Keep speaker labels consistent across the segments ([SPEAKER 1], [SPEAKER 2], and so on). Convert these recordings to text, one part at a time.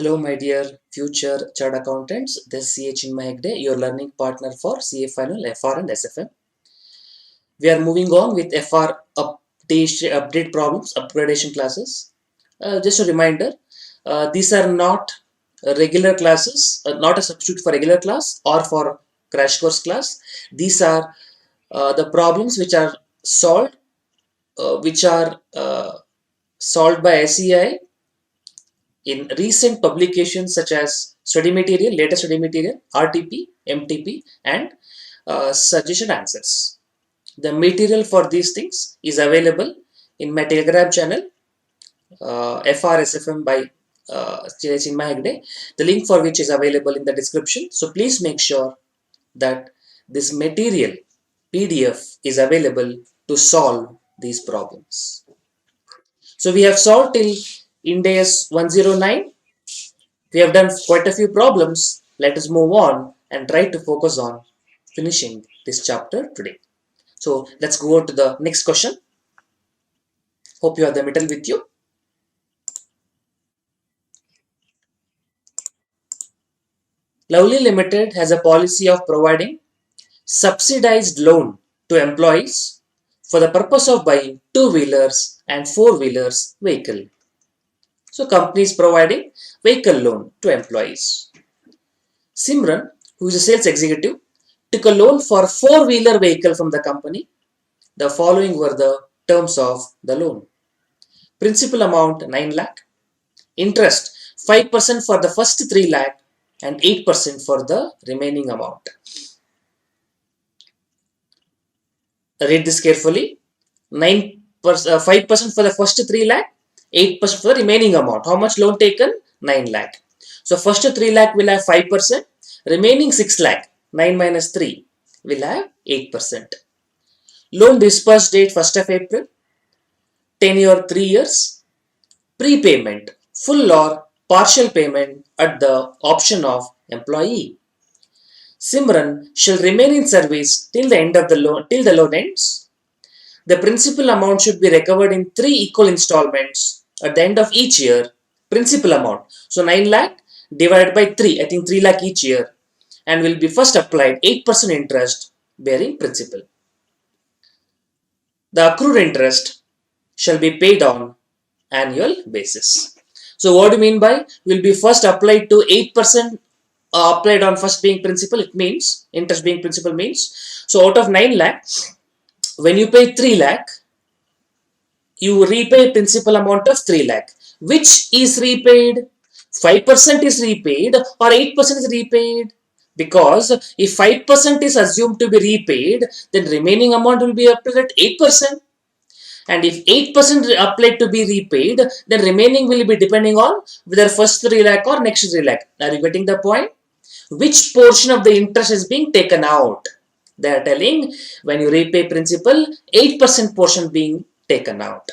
[SPEAKER 1] Hello, my dear future chartered accountants. This is CH Chinmay Hegde, your learning partner for CA Final, FR, and SFM. We are moving on with FR update problems, upgradation classes. Just a reminder, these are not regular classes, not a substitute for regular class or for crash course class. These are the problems which are solved by SEI in recent publications such as study material, latest study material, RTP, MTP, and suggestion answers. The material for these things is available in my Telegram channel, FRSFM by Chinmay Hegde, the link for which is available in the description. So please make sure that this material PDF is available to solve these problems. So we have solved till Ind AS 109. We have done quite a few problems. Let us move on and try to focus on finishing this chapter today. So let's go to the next question. Hope you have the material with you. Lovely Limited has a policy of providing subsidized loan to employees for the purpose of buying two-wheelers and four-wheelers vehicle. So company is providing vehicle loan to employees. Simran, who is a sales executive, took a loan for a four-wheeler vehicle from the company. The following were the terms of the loan. Principal amount 9 lakh, interest 5% for the first 3 lakh and 8% for the remaining amount. Read this carefully. 5% for the first 3 lakh, 8% for the remaining amount. How much loan taken? 9 lakh. So first 3 lakh will have 5%, remaining 6 lakh, 9 minus 3 will have 8%. Loan disbursed date 1st of April, tenure 3 years, prepayment, full or partial payment at the option of employee. Simran shall remain in service till the end of the loan ends. The principal amount should be recovered in 3 equal installments at the end of each year. Principal amount. So 9 lakh divided by 3, I think 3 lakh each year, and will be first applied 8% interest bearing principal. The accrued interest shall be paid on annual basis. So what do you mean by will be first applied to 8% applied on first being principal? It means interest being principal means. So out of 9 lakh, when you pay 3 lakh, you repay principal amount of 3 lakh. Which is repaid? 5% is repaid or 8% is repaid? Because if 5% is assumed to be repaid, then remaining amount will be applied at 8%. And if 8% applied to be repaid, then remaining will be depending on whether first 3 lakh or next 3 lakh. Are you getting the point? Which portion of the interest is being taken out? They are telling when you repay principal, 8% portion being taken out.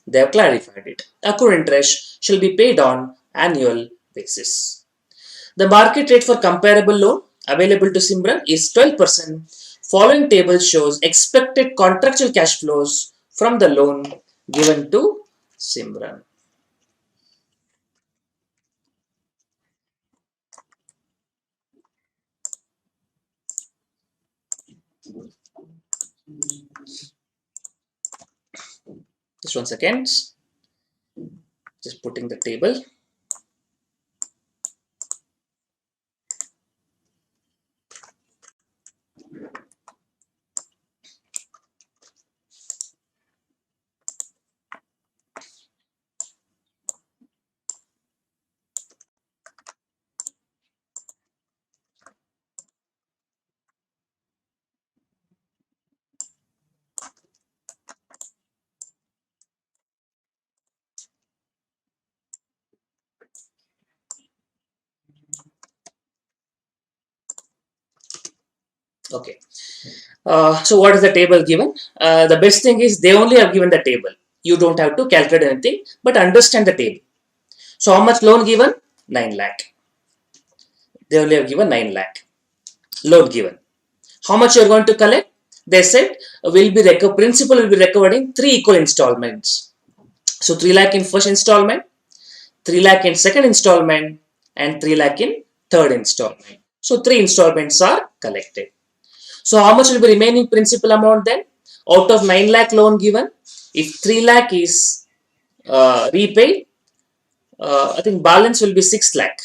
[SPEAKER 1] They have clarified it. Accrued interest shall be paid on annual basis. The market rate for comparable loan available to Simran is 12%. Following table shows expected contractual cash flows from the loan given to Simran. Just 1 second. Just putting the table. Okay. So what is the table given? The best thing is they only have given the table. You don't have to calculate anything, but understand the table. So how much loan given? 9 lakh. They only have given 9 lakh. Loan given. How much you are going to collect? They said principal will be recovered in 3 equal installments. So 3 lakh in first installment, 3 lakh in second installment, and 3 lakh in third installment. So 3 installments are collected. So how much will be remaining principal amount then? Out of 9 lakh loan given, if 3 lakh is repaid, I think balance will be 6 lakh.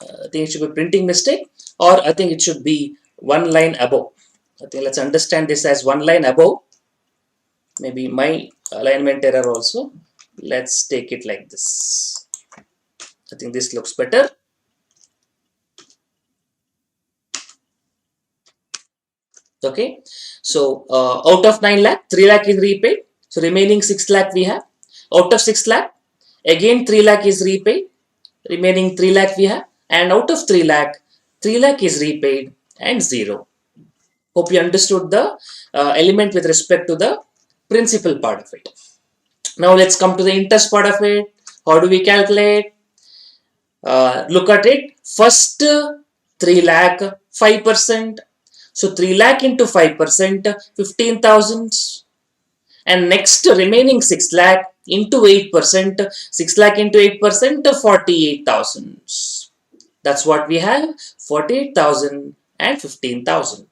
[SPEAKER 1] I think it should be printing mistake, or I think it should be one line above. I think let's understand this as one line above. Maybe my alignment error also. Let's take it like this. I think this looks better. Okay, so out of 9 lakh, 3 lakh is repaid. So remaining 6 lakh we have. Out of 6 lakh, again 3 lakh is repaid. Remaining 3 lakh we have. And out of 3 lakh, 3 lakh is repaid and 0. Hope you understood the element with respect to the principal part of it. Now let's come to the interest part of it. How do we calculate? Look at it. First 3 lakh, 5%. So 3 lakh into 5%, 15,000. And next remaining 6 lakh into 8%, 6 lakh into 8%, 48,000. That's what we have, 48,000 and 15,000.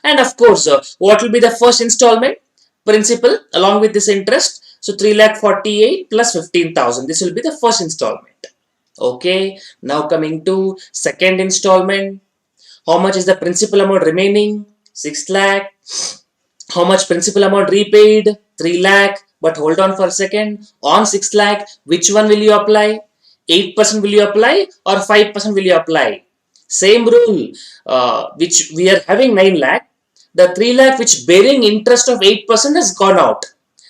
[SPEAKER 1] And of course, what will be the first installment? Principal along with this interest. So 3 lakh 48 plus 15,000. This will be the first installment. Okay, now coming to second installment. How much is the principal amount remaining? 6 lakh. How much principal amount repaid? 3 lakh. But hold on for a second. On 6 lakh, which one will you apply? 8% will you apply or 5% will you apply? Same rule, which we are having 9 lakh. The 3 lakh which bearing interest of 8% has gone out.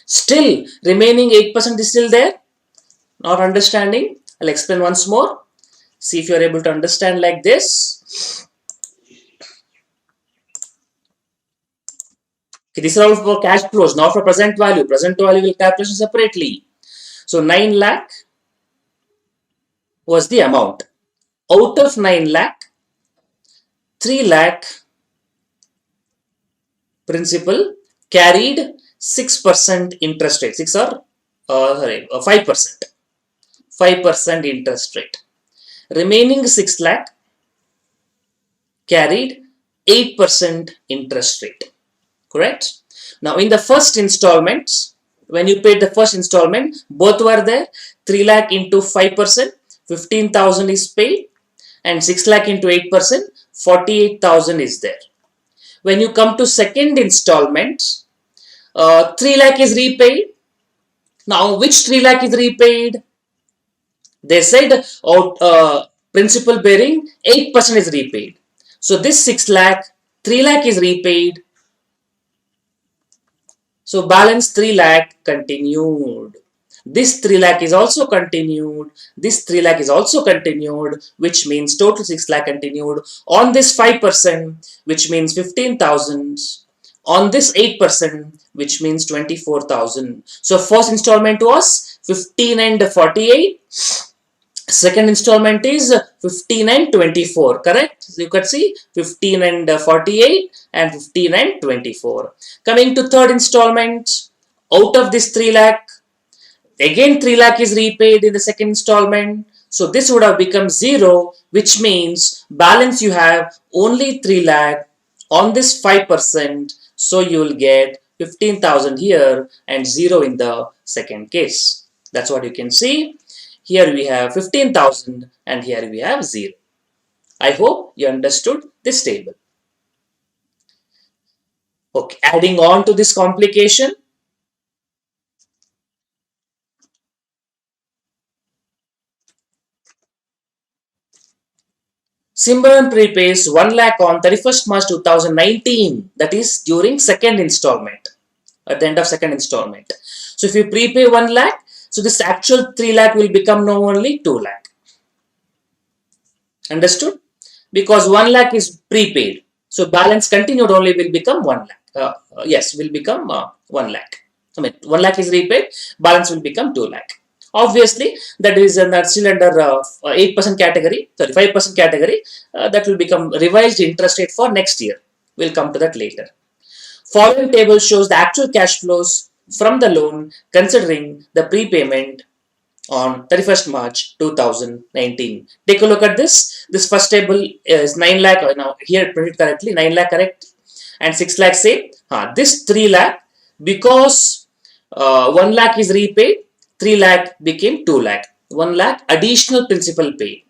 [SPEAKER 1] Still, remaining 8% is still there. Not understanding? I'll explain once more. See if you are able to understand like this. Okay, these are all for cash flows, not for present value. Present value will calculation separately. So 9 lakh was the amount. Out of 9 lakh, 3 lakh principal carried 6% interest rate. 6 or 5%. 5% interest rate. Remaining 6 lakh carried 8% interest rate. Correct? Now in the first installments, when you paid the first installment, both were there. 3 lakh into 5%, 15,000 is paid, and 6 lakh into 8%, 48,000 is there. When you come to second installment, 3 lakh is repaid. Now which 3 lakh is repaid? They said principal bearing 8% is repaid. So this 6 lakh, 3 lakh is repaid. So balance 3 lakh continued. This 3 lakh is also continued. This 3 lakh is also continued, which means total 6 lakh continued. On this 5%, which means 15,000. On this 8%, which means 24,000. So first installment was 15 and 48. Second installment is 15 and 24, correct? So you can see 15 and 48 and 15 and 24. Coming to third installment, out of this 3 lakh, again 3 lakh is repaid in the second installment. So this would have become 0, which means balance you have only 3 lakh on this 5%. So you will get 15,000 here and 0 in the second case. That's what you can see. Here we have 15,000 and here we have 0. I hope you understood this table. Okay, adding on to this complication. Simran prepays 1 lakh on 31st March 2019. That is during second installment. At the end of second installment. So if you prepay 1 lakh, so this actual 3 lakh will become now only 2 lakh. Understood? Because 1 lakh is prepaid. So balance continued only will become 1 lakh. Yes, will become 1 lakh. I mean, 1 lakh is repaid, balance will become 2 lakh. Obviously, that is still under 8% category, sorry, 5% category. That will become revised interest rate for next year. We'll come to that later. Following table shows the actual cash flows from the loan considering the prepayment on 31st March 2019. Take a look at this. This first table is 9 lakh. Now here printed correctly, 9 lakh correct, and 6 lakh same. This 3 lakh, because 1 lakh is repaid, 3 lakh became 2 lakh. 1 lakh additional principal paid.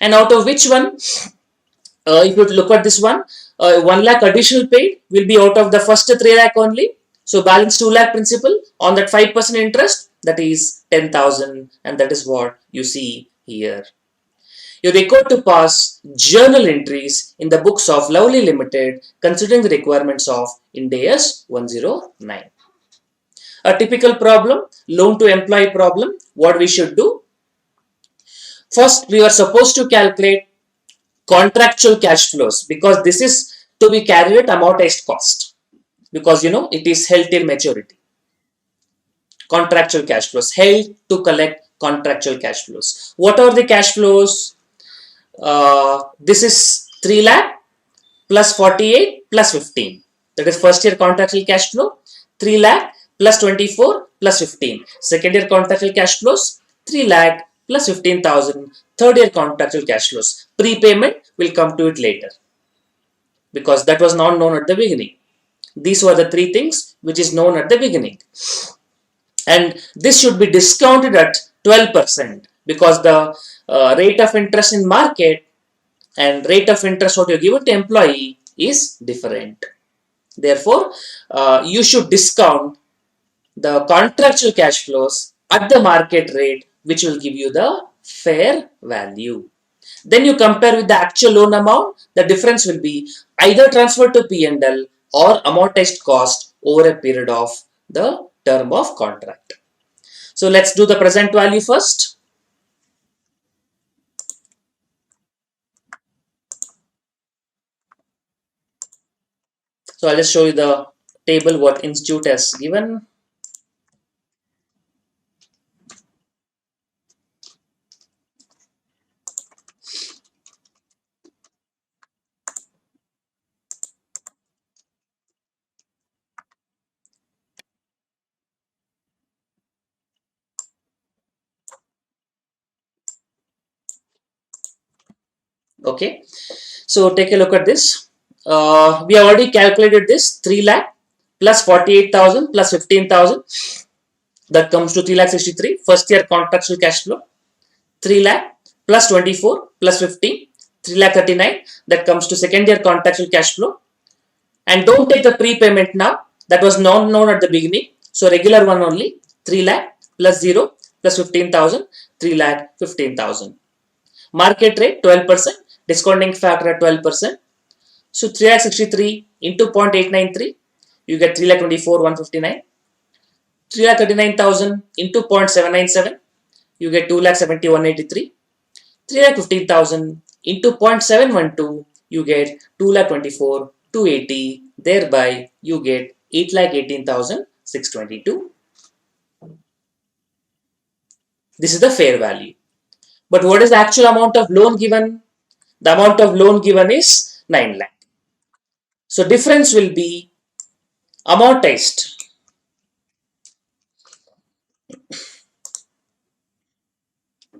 [SPEAKER 1] And out of which one, if you look at this one, 1 lakh additional paid will be out of the first 3 lakh only. So balance 2 lakh principal on that 5% interest, that is 10,000, and that is what you see here. You're required to pass journal entries in the books of Lovely Limited considering the requirements of Ind AS 109. A typical problem, loan to employee problem, what we should do? First, we are supposed to calculate contractual cash flows, because this is to be carried at amortized cost, because it is held till maturity. Contractual cash flows, held to collect contractual cash flows. What are the cash flows? This is 3 lakh plus 48 plus 15. That is first year contractual cash flow. 3 lakh plus 24 plus 15. Second year contractual cash flows. 3 lakh plus 15,000. Third year contractual cash flows. Prepayment will come to it later, because that was not known at the beginning. These were the three things which is known at the beginning. And this should be discounted at 12%, because the rate of interest in market and rate of interest what you given to employee is different. Therefore, you should discount the contractual cash flows at the market rate, which will give you the fair value. Then you compare with the actual loan amount. The difference will be either transferred to P&L or amortized cost over a period of the term of contract. So let's do the present value first. So I'll just show you the table what institute has given. Okay, so take a look at this. We have already calculated this 3 lakh plus 48,000 plus 15,000, that comes to 3 lakh 63. First year contractual cash flow. 3 lakh plus 24 plus 15, 3 lakh 39, that comes to second year contractual cash flow. And don't take the prepayment now, that was not known at the beginning. So regular one only, 3 lakh plus 0 plus 15,000, 3 lakh 15,000. Market rate 12%, discounting factor at 12%. So 3 lakh 63 into 0.893, you get 3 lakh 24 159. 3 lakh 39,000 into 0.797, you get 2 lakh 70 183. 3 lakh 15,000 into 0.712, you get 2 lakh 24 280. Thereby, you get 8 lakh 18,622. This is the fair value. But what is the actual amount of loan given? The amount of loan given is 9 lakh. So difference will be amortized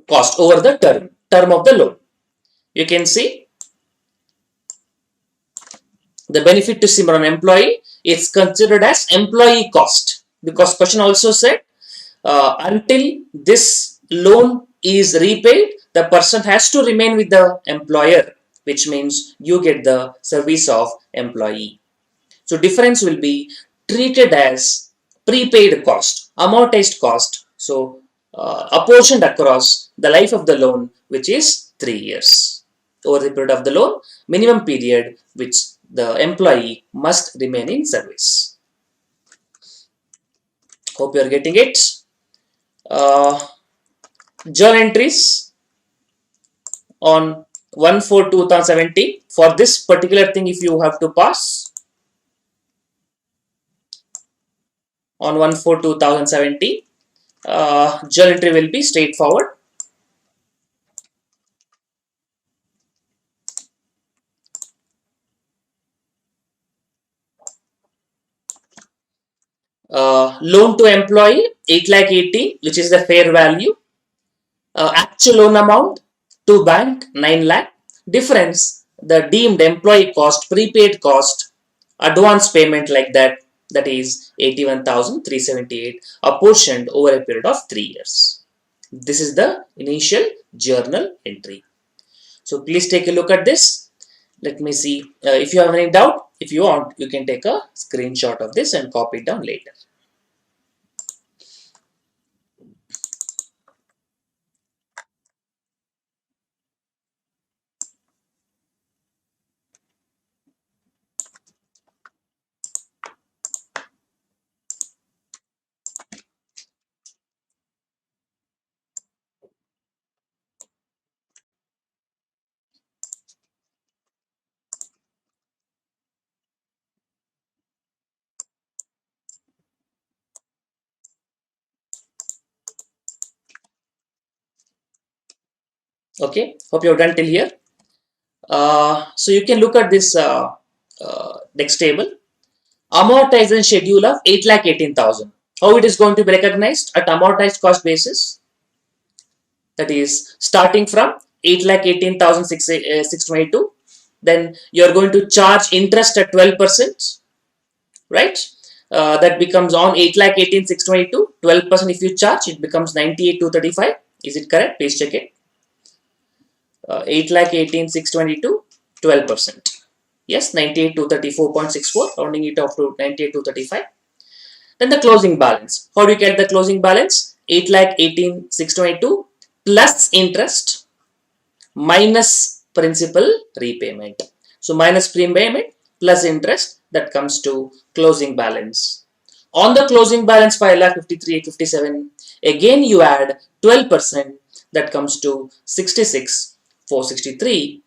[SPEAKER 1] cost over the term of the loan. You can see the benefit to Simran employee is considered as employee cost, because question also said until this loan is repaid, the person has to remain with the employer, which means you get the service of employee. So difference will be treated as prepaid cost, amortized cost. So apportioned across the life of the loan, which is 3 years. Over the period of the loan, minimum period which the employee must remain in service. Hope you are getting it. Journal entries on 1/4/2017. For this particular thing, if you have to pass on 1/4/2017, journal entry will be straightforward. Loan to employee 8 lakh 80, which is the fair value. Actual loan amount to bank 9 lakh. Difference, the deemed employee cost, prepaid cost, advance payment like that, that is 81,378 apportioned over a period of 3 years. This is the initial journal entry. So please take a look at this. Let me see. If you have any doubt, if you want, you can take a screenshot of this and copy it down later. Okay, hope you have done till here. So you can look at this next table. Amortization schedule of 8,18,000. How it is going to be recognized at amortized cost basis? That is starting from 8,18,622. Then you are going to charge interest at 12%, right? That becomes on 8,18,622. 12% if you charge, it becomes 98,235. Is it correct? Please check it. 8,18,622, 12%. Yes, 98,234.64, rounding it off to 98,235. Then the closing balance. How do you get the closing balance? 8,18,622 plus interest minus principal repayment. So minus prepayment plus interest, that comes to closing balance. On the closing balance 5,53,857, again you add 12%, that comes to 66,463.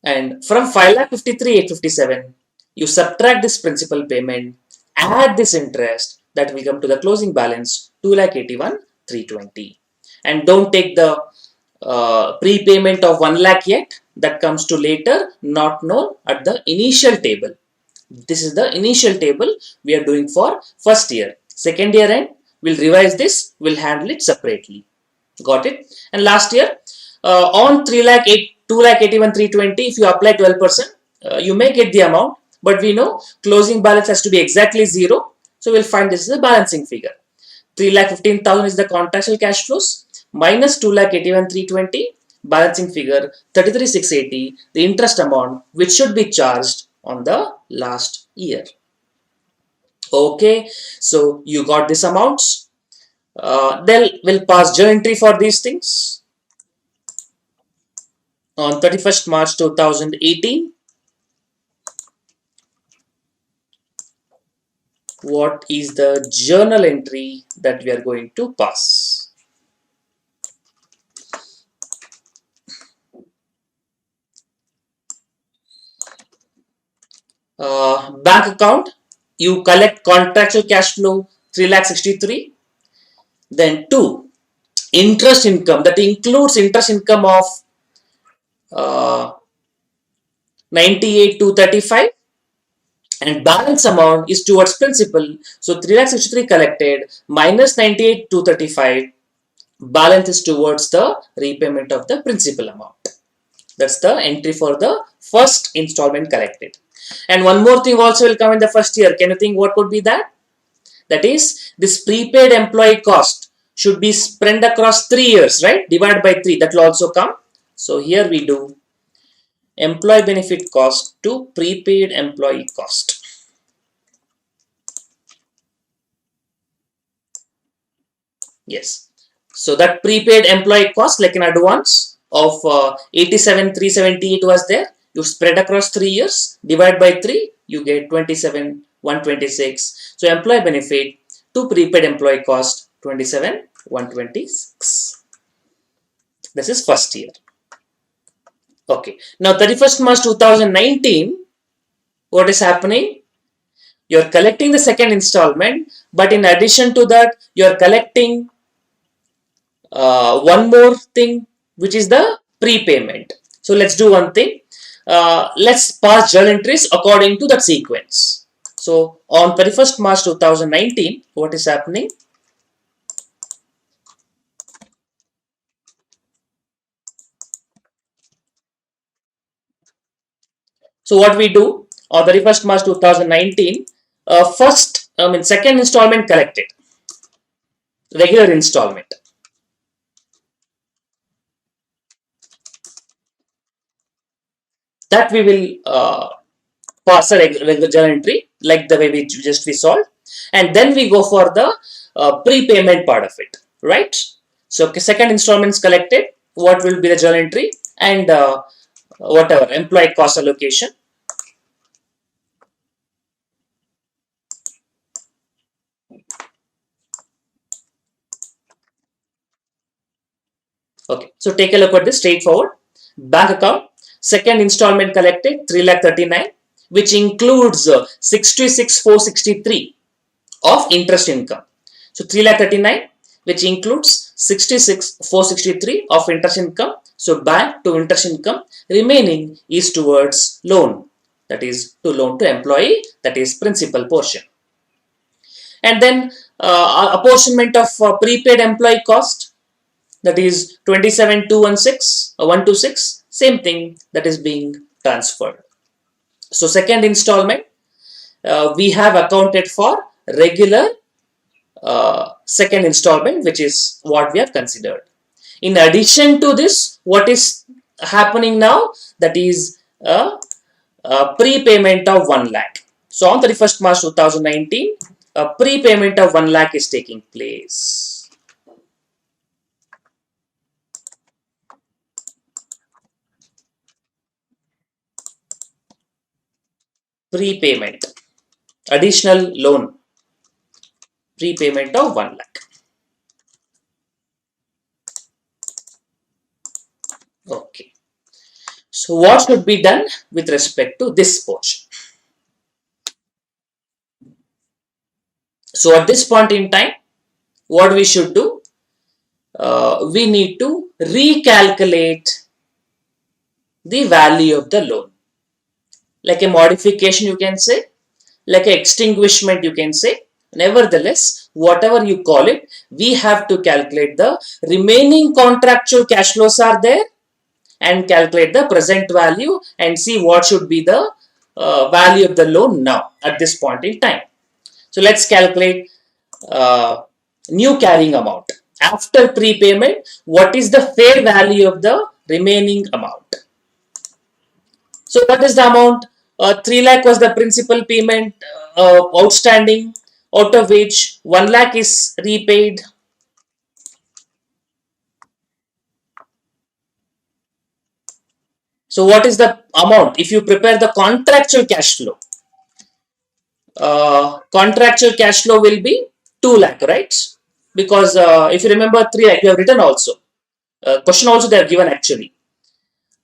[SPEAKER 1] And from 5,53,857, you subtract this principal payment, add this interest, that will come to the closing balance 2,81,320. And don't take the prepayment of 1 lakh yet, that comes to later, not known at the initial table. This is the initial table we are doing for first year. Second year end, we'll revise this, we'll handle it separately. Got it? And last year, on 2,81,320, if you apply 12%, you may get the amount, but we know closing balance has to be exactly 0. So we'll find this is a balancing figure. 3,15,000 is the contractual cash flows minus 2,81,320, balancing figure 33,680, the interest amount which should be charged on the last year. Okay, so you got these amounts. Then we'll pass journal entry for these things. On 31st March 2018, what is the journal entry that we are going to pass? Bank account, you collect contractual cash flow 3,63,000. Then 2, interest income, that includes interest income of 98,235, and balance amount is towards principal. So 3,63,000 collected minus 98,235, balance is towards the repayment of the principal amount. That's the entry for the first installment collected. And one more thing also will come in the first year. Can you think what could be that? That is, this prepaid employee cost should be spread across 3 years, right? Divided by 3, that will also come. So here we do employee benefit cost to prepaid employee cost. Yes. So that prepaid employee cost, like an advance of 87,378 was there. You spread across 3 years, divide by 3, you get 27,126. So employee benefit to prepaid employee cost 27,126. This is first year. Okay. Now 31st March 2019, what is happening? You're collecting the second installment, but in addition to that, you're collecting one more thing, which is the prepayment. So let's do one thing. Let's pass journal entries according to that sequence. So on 31st March 2019, what is happening? So what we do on 31st March 2019, second installment collected, regular installment. That we will pass a regular journal entry like the way we solved, and then we go for the prepayment part of it, right? So second installments collected, what will be the journal entry, and whatever employee cost allocation. Okay, so take a look at this straightforward. Bank account, second installment collected 3,39,000, which includes 66,463 of interest income. So 3,39,000, which includes 66,463 of interest income. So bank to interest income, remaining is towards loan, that is to loan to employee, that is principal portion. And then apportionment of prepaid employee cost, that is 27,216, same thing, that is being transferred. So second installment, we have accounted for regular second installment, which is what we have considered. In addition to this, what is happening now, that is a prepayment of 1 lakh. So on 31st March 2019, a prepayment of 1 lakh is taking place. Prepayment, additional loan, prepayment of 1 lakh. Okay. So what should be done with respect to this portion? So at this point in time, what we should do, we need to recalculate the value of the loan. Like a modification, you can say, like an extinguishment, you can say. Nevertheless, whatever you call it, we have to calculate the remaining contractual cash flows are there, and calculate the present value and see what should be the value of the loan now at this point in time. So let's calculate new carrying amount. After prepayment, what is the fair value of the remaining amount? So what is the amount? 3 lakh was the principal payment outstanding, out of which 1 lakh is repaid. So what is the amount? If you prepare the contractual cash flow, contractual cash flow will be 2 lakh, right? Because if you remember 3 lakh, you have written also. Question also they have given actually.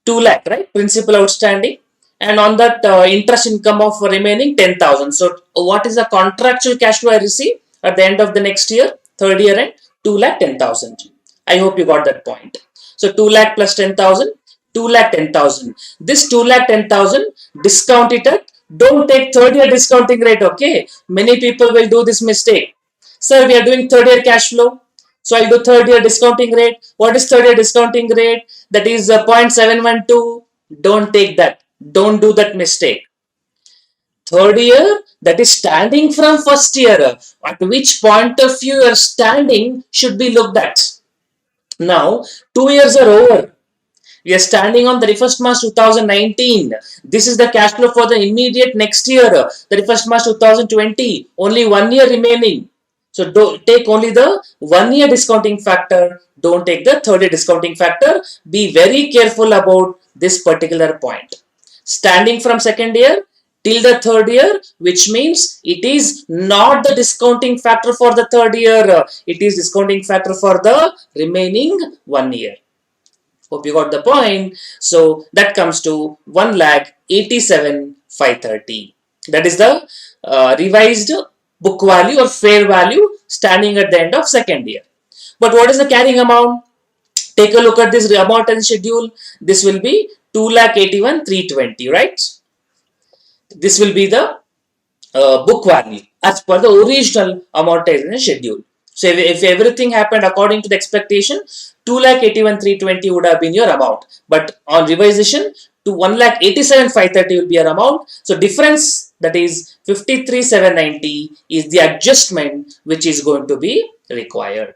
[SPEAKER 1] 2 lakh, right? Principal outstanding. And on that interest income of remaining 10,000. So what is the contractual cash flow I receive at the end of the next year, third year end? 2 lakh 10,000. I hope you got that point. So 2 lakh plus 10,000, 2 lakh 10,000. This 2 lakh 10,000, discount it at, don't take third year discounting rate, okay? Many people will do this mistake. Sir, we are doing third year cash flow. So I'll do third year discounting rate. What is third year discounting rate? That is 0.712. Don't take that. Don't do that mistake. Third year, that is standing from first year. At which point of view you are standing should be looked at. Now, 2 years are over. We are standing on 31st March 2019. This is the cash flow for the immediate next year, 31st March 2020. Only 1 year remaining. So take only the 1 year discounting factor. Don't take the third year discounting factor. Be very careful about this particular point. Standing from second year till the third year, which means it is not the discounting factor for the third year. It is discounting factor for the remaining 1 year. Hope you got the point. So that comes to 1,87,530. That is the revised book value or fair value standing at the end of second year. But what is the carrying amount? Take a look at this amortization schedule. This will be 2,81,320, right? This will be the book value as per the original amortization schedule. So if everything happened according to the expectation, 2,81,320 would have been your amount. But on revision, to 1,87,530 will be our amount. So difference, that is 53,790, is the adjustment which is going to be required.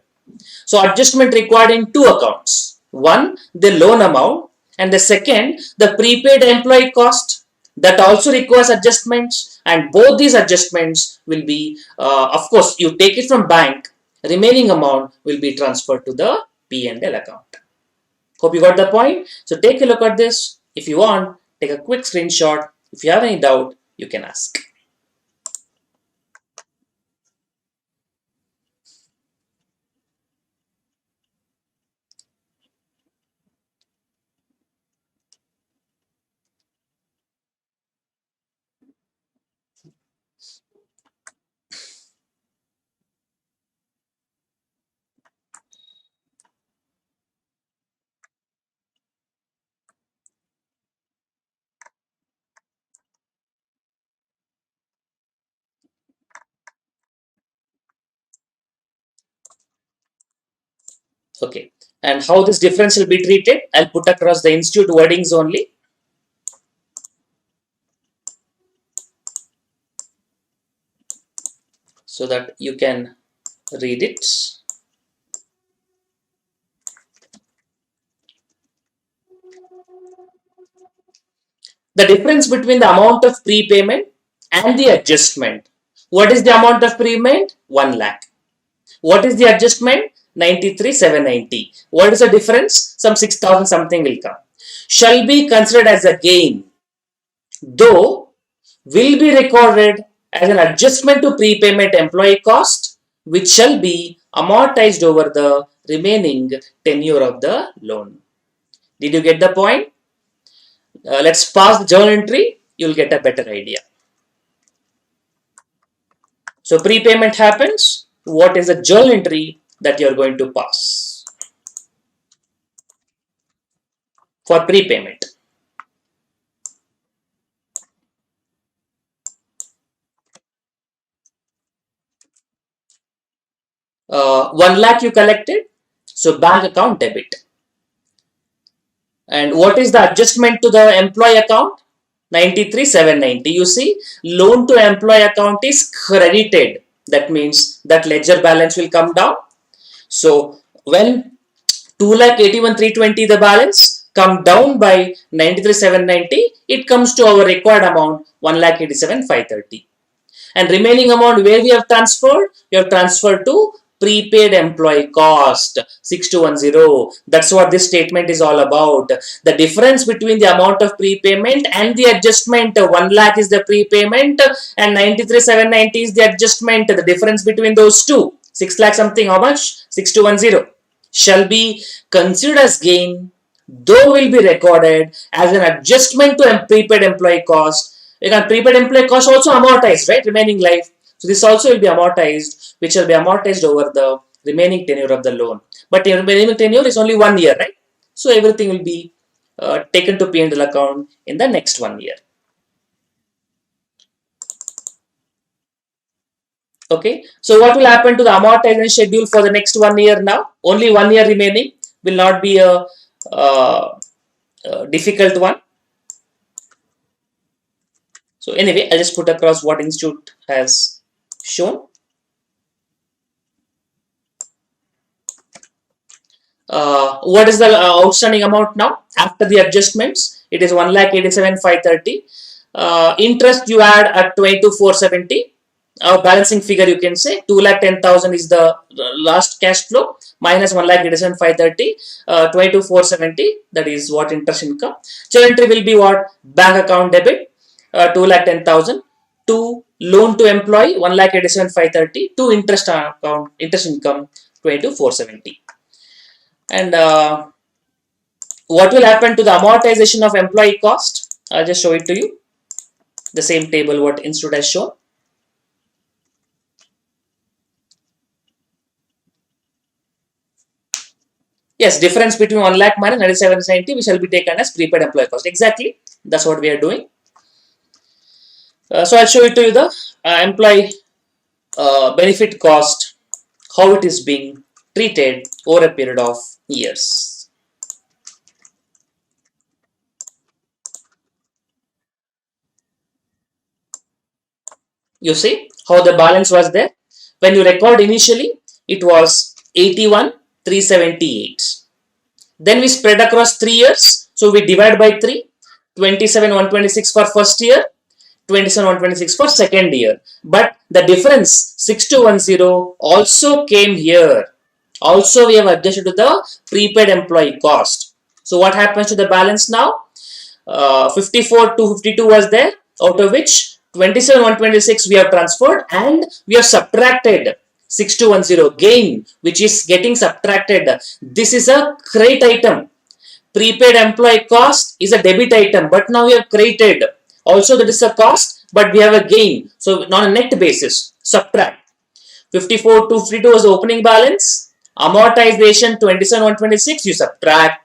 [SPEAKER 1] So adjustment required in two accounts. One, the loan amount, and the second, the prepaid employee cost. That also requires adjustments, and both these adjustments will be, of course, you take it from bank, remaining amount will be transferred to the P&L account. Hope you got the point. So take a look at this. If you want, take a quick screenshot. If you have any doubt, you can ask. Okay. And how this difference will be treated, I'll put across the institute wordings only. So that you can read it. The difference between the amount of prepayment and the adjustment. What is the amount of prepayment? 1 lakh. What is the adjustment? 93,790. What is the difference? Some 6,000 something will come. Shall be considered as a gain, though will be recorded as an adjustment to prepayment employee cost, which shall be amortized over the remaining tenure of the loan. Did you get the point? Let's pass the journal entry. You'll get a better idea. So prepayment happens. What is the journal entry that you're going to pass for prepayment? 1 lakh you collected, so bank account debit. And what is the adjustment to the employee account? 93,790. You see, loan to employee account is credited. That means that ledger balance will come down. So when 2,81,320 the balance come down by 93,790, it comes to our required amount 1,87,530. And remaining amount where we have transferred, we have transferred to prepaid employee cost 6210. That's what this statement is all about. The difference between the amount of prepayment and the adjustment, 1 lakh is the prepayment and 93,790 is the adjustment. The difference between those two, 6 lakh something, how much? 6210 shall be considered as gain, though will be recorded as an adjustment to prepaid employee cost. Again, prepaid employee cost also amortized, right? Remaining life. So this also will be amortized, which will be amortized over the remaining tenure of the loan. But the remaining tenure is only 1 year, right? So everything will be taken to P&L account in the next 1 year. Okay. So what will happen to the amortization schedule for the next 1 year now? Only 1 year remaining, will not be a difficult one. So anyway, I'll just put across what institute has shown. What is the outstanding amount now after the adjustments? It is 1,87,530. Interest you add at 22,470. Balancing figure you can say 2,10,000 is the last cash flow minus 1,87,530. 22,470, that is what interest income. Journal entry will be what? Bank account debit 2,10,000. To loan to employee 1,87,530. To interest account interest income 22,470. And what will happen to the amortization of employee cost? I'll just show it to you. The same table what institute has shown. Yes, difference between 1 lakh minus 97,90 we shall be taken as prepaid employee cost. Exactly, that's what we are doing. So I'll show it to you the employee benefit cost, how it is being treated over a period of years. You see how the balance was there. When you record initially, it was 81,378. Then we spread across 3 years, so we divide by 3. 27,126 for first year, 27,126 for second year. But the difference 6210 also came here. Also, we have adjusted to the prepaid employee cost. So what happens to the balance now? 54 to 52 was there, out of which 27 126 we have transferred, and we have subtracted 6210 gain, which is getting subtracted. This is a credit item. Prepaid employee cost is a debit item, but now we have credited. Also, that is a cost, but we have a gain. So, on a net basis, subtract. 54 to 52 was the opening balance. Amortization 27 126 you subtract.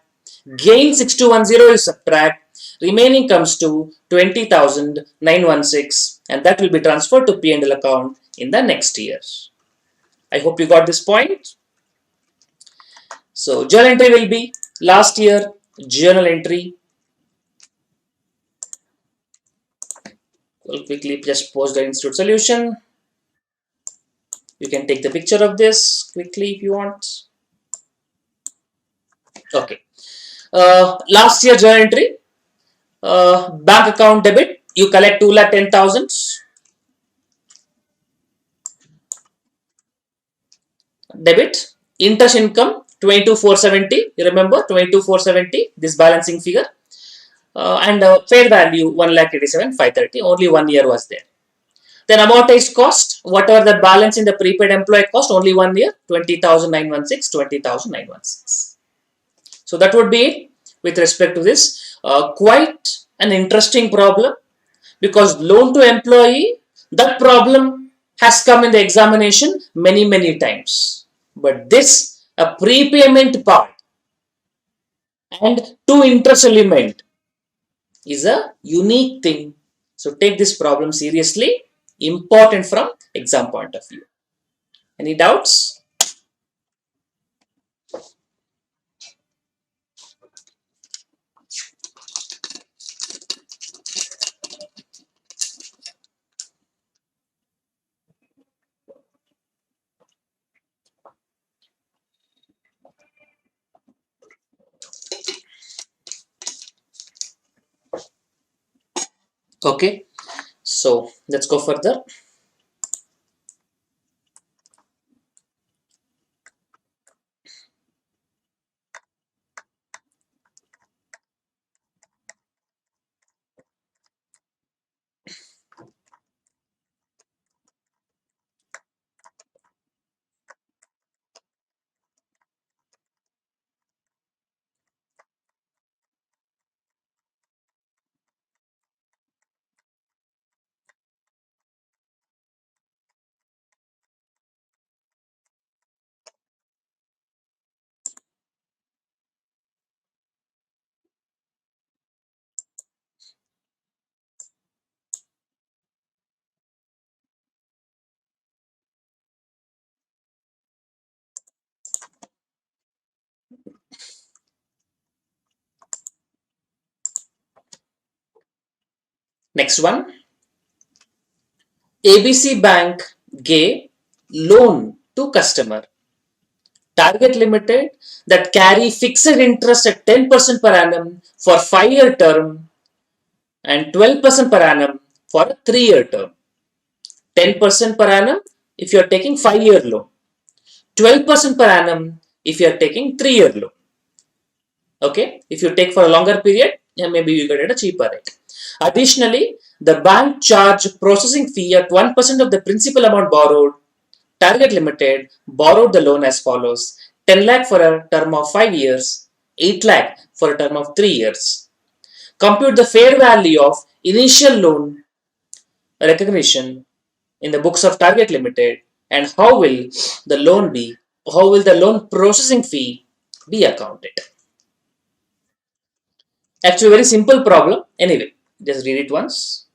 [SPEAKER 1] Gain 6210 you subtract. Remaining comes to 20,916, and that will be transferred to P&L account in the next year. I hope you got this point. So journal entry will be last year journal entry. We'll quickly just post the institute solution. You can take the picture of this quickly if you want. Okay. Last year journal entry. Bank account debit. You collect 2,10,000. Debit. Interest income 22,470. You remember 22,470. This balancing figure. And fair value 1,87,530. Only 1 year was there. Then amortized cost, whatever the balance in the prepaid employee cost, only 1 year, 20,916, 20,916. So that would be it with respect to this. Quite an interesting problem, because loan to employee, that problem has come in the examination many times. But this, a prepayment part and two interest element, is a unique thing. So take this problem seriously, important from exam point of view. Any doubts? Okay, so let's go further. Next one, ABC Bank gave loan to customer Target Limited that carry fixed interest at 10% per annum for 5-year term and 12% per annum for a 3-year term. 10% per annum if you are taking 5-year loan, 12% per annum if you are taking 3-year loan. Okay, if you take for a longer period, maybe you get at a cheaper rate. Additionally, the bank charge processing fee at 1% of the principal amount borrowed. Target Limited borrowed the loan as follows: 10 lakh for a term of 5 years, 8 lakh for a term of 3 years. Compute the fair value of initial loan recognition in the books of Target Limited, and how will the loan processing fee be accounted? Actually, very simple problem. Anyway, just read it once.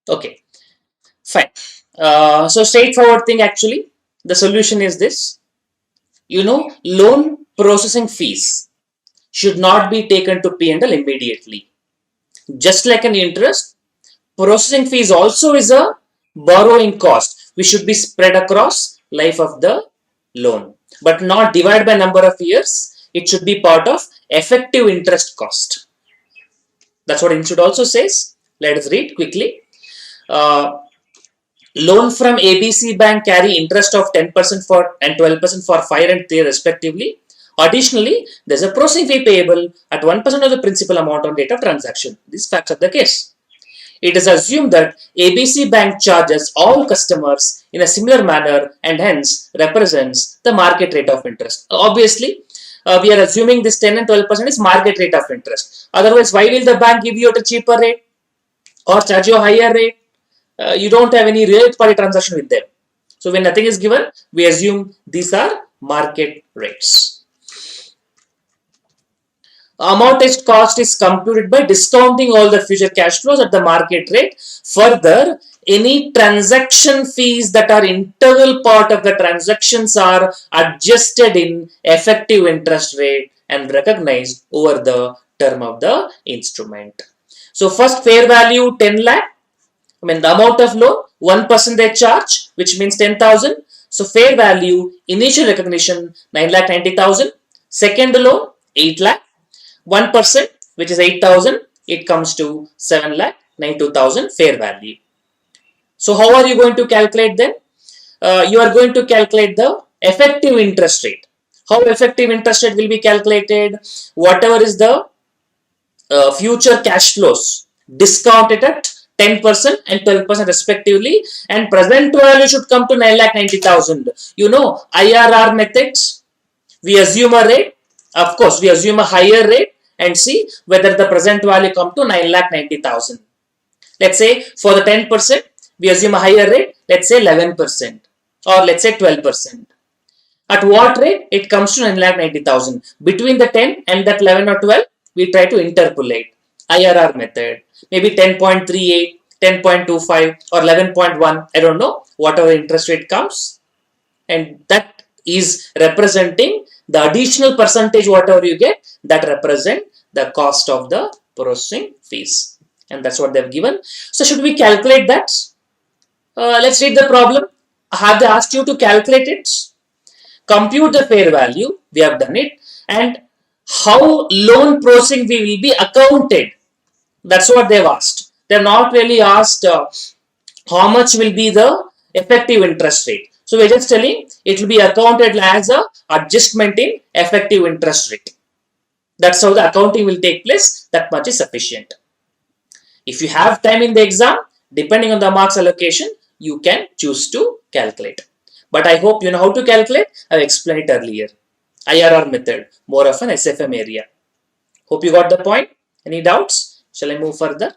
[SPEAKER 1] Okay, fine. So straightforward thing actually. The solution is this. Loan processing fees should not be taken to P&L immediately. Just like an interest, processing fees also is a borrowing cost which should be spread across life of the loan, but not divided by number of years. It should be part of effective interest cost. That's what institute also says. Let us read quickly. Uh, Loan from ABC Bank carry interest of 10% for and 12% for 5 and 3 respectively. Additionally, there is a processing fee payable at 1% of the principal amount on date of transaction. These facts are the case. It is assumed that ABC Bank charges all customers in a similar manner and hence represents the market rate of interest. Obviously, we are assuming this 10 and 12% is market rate of interest. Otherwise, why will the bank give you at a cheaper rate or charge you a higher rate? You don't have any real party transaction with them. So when nothing is given, we assume these are market rates. Amortized cost is computed by discounting all the future cash flows at the market rate. Further, any transaction fees that are integral part of the transactions are adjusted in effective interest rate and recognized over the term of the instrument. So first fair value 10 lakh. The amount of loan 1% they charge, which means 10,000. So fair value initial recognition 9,90,000. Second loan 8 lakh. 1%, which is 8,000, it comes to 7,92,000 fair value. So how are you going to calculate then? You are going to calculate the effective interest rate. How effective interest rate will be calculated? Whatever is the future cash flows discounted at 10% and 12% respectively, and present value should come to 9,90,000. IRR methods, we assume a rate, of course we assume a higher rate and see whether the present value come to 9,90,000. Let's say for the 10% we assume a higher rate, let's say 11% or let's say 12%. At what rate it comes to 9,90,000? Between the 10 and that 11 or 12, we try to interpolate IRR method, maybe 10.38, 10.25 or 11.1, I don't know, whatever interest rate comes, and that is representing the additional percentage whatever you get, that represent the cost of the processing fees, and that's what they've given. So should we calculate that? Let's read the problem. Have they asked you to calculate it? Compute the fair value, we have done it, and how loan processing fee will be accounted, that's what they've asked. They've not really asked how much will be the effective interest rate. So we're just telling it will be accounted as a adjustment in effective interest rate. That's how the accounting will take place. That much is sufficient. If you have time in the exam, depending on the marks allocation, you can choose to calculate. But I hope you know how to calculate. I've explained it earlier. IRR method, more of an SFM area. Hope you got the point. Any doubts? Shall I move further?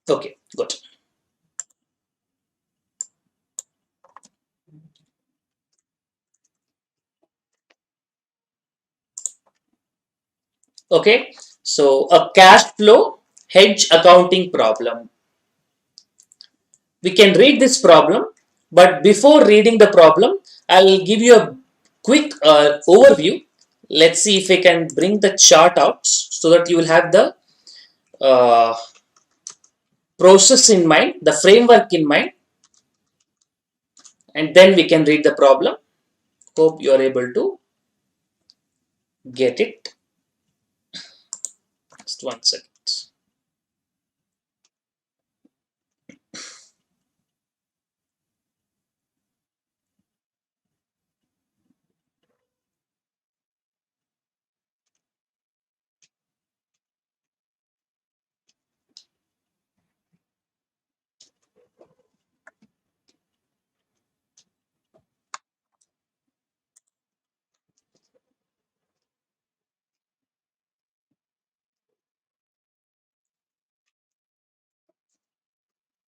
[SPEAKER 1] Okay, good. Okay, so a cash flow hedge accounting problem. We can read this problem, but before reading the problem, I'll give you a quick overview. Let's see if I can bring the chart out so that you will have the uh, process in mind, the framework in mind, and then we can read the problem. Hope you are able to get it. Just 1 second.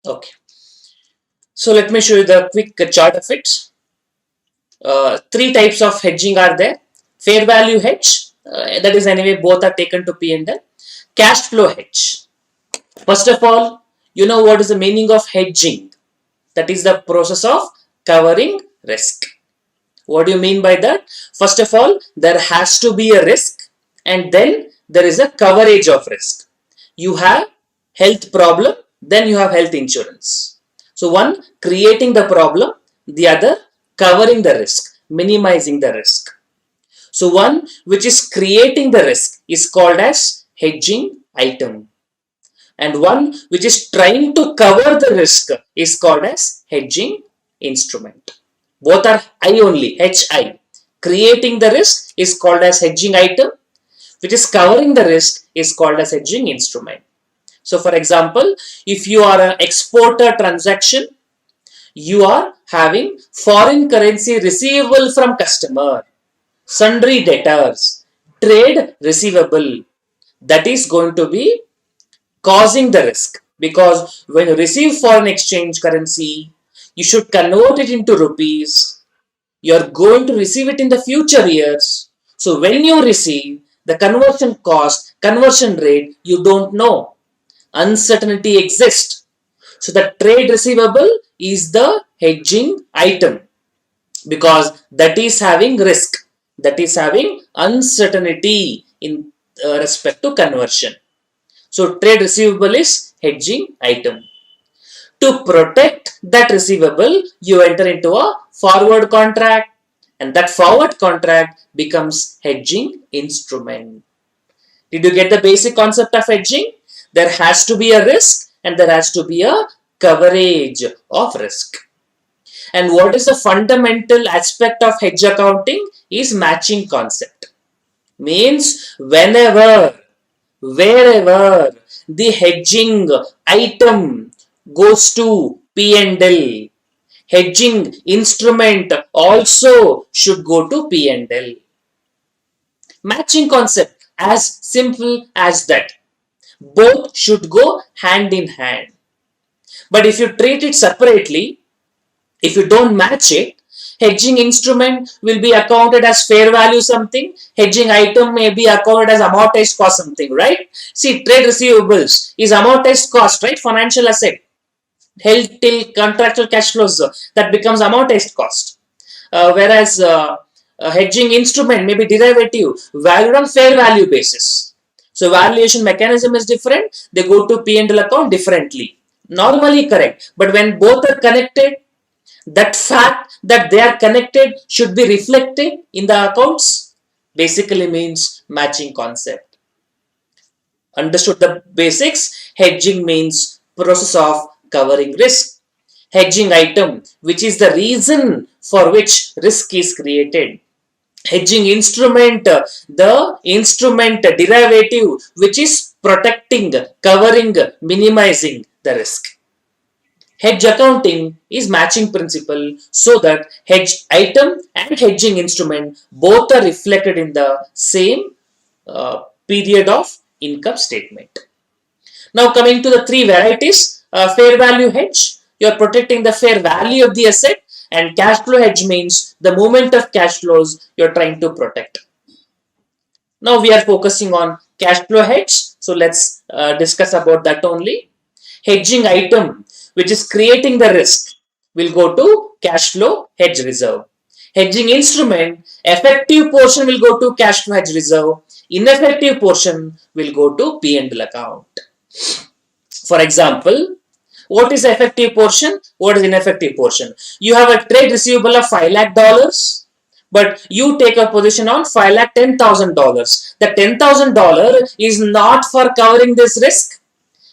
[SPEAKER 1] Okay. So let me show you the quick chart of it. Three types of hedging are there. Fair value hedge, that is anyway both are taken to P&L. Cash flow hedge. First of all, you know what is the meaning of hedging? That is the process of covering risk. What do you mean by that? First of all, there has to be a risk, and then there is a coverage of risk. You have health problem, then you have health insurance. So one creating the problem, the other covering the risk, minimizing the risk. So one which is creating the risk is called as hedging item, and one which is trying to cover the risk is called as hedging instrument. Both are I only, HI. Creating the risk is called as hedging item, which is covering the risk is called as hedging instrument. So for example, if you are an exporter transaction, you are having foreign currency receivable from customer, sundry debtors, trade receivable, that is going to be causing the risk, because when you receive foreign exchange currency, you should convert it into rupees. You are going to receive it in the future years. So when you receive the conversion cost, conversion rate, you don't know. Uncertainty exists. So the trade receivable is the hedging item, because that is having risk, that is having uncertainty in respect to conversion. So trade receivable is hedging item. To protect that receivable, you enter into a forward contract, and that forward contract becomes hedging instrument. Did you get the basic concept of hedging? There has to be a risk and there has to be a coverage of risk. And what is the fundamental aspect of hedge accounting is matching concept. Means wherever the hedging item goes to P&L, hedging instrument also should go to P&L. Matching concept, as simple as that. Both should go hand in hand. But if you treat it separately, if you don't match it, hedging instrument will be accounted as fair value something, hedging item may be accounted as amortized cost something, right? See, trade receivables is amortized cost, right? Financial asset held till contractual cash flows, that becomes amortized cost. Whereas a hedging instrument may be derivative, valued on fair value basis. So valuation mechanism is different. They go to P&L account differently. Normally correct, but when both are connected, that fact that they are connected should be reflected in the accounts. Basically means matching concept. Understood the basics? Hedging means process of covering risk. Hedging item, which is the reason for which risk is created. Hedging instrument, the instrument derivative, which is protecting, covering, minimizing the risk. Hedge accounting is matching principle, so that hedge item and hedging instrument both are reflected in the same period of income statement. Now coming to the three varieties, fair value hedge, you are protecting the fair value of the asset, and cash flow hedge means the movement of cash flows you are trying to protect. Now we are focusing on cash flow hedge, so let's discuss about that only. Hedging item, which is creating the risk, will go to cash flow hedge reserve. Hedging instrument, effective portion will go to cash flow hedge reserve. Ineffective portion will go to P&L account. For example, what is effective portion? What is ineffective portion? You have a trade receivable of $5 lakh, but you take a position on $5,10,000. The $10,000 is not for covering this risk,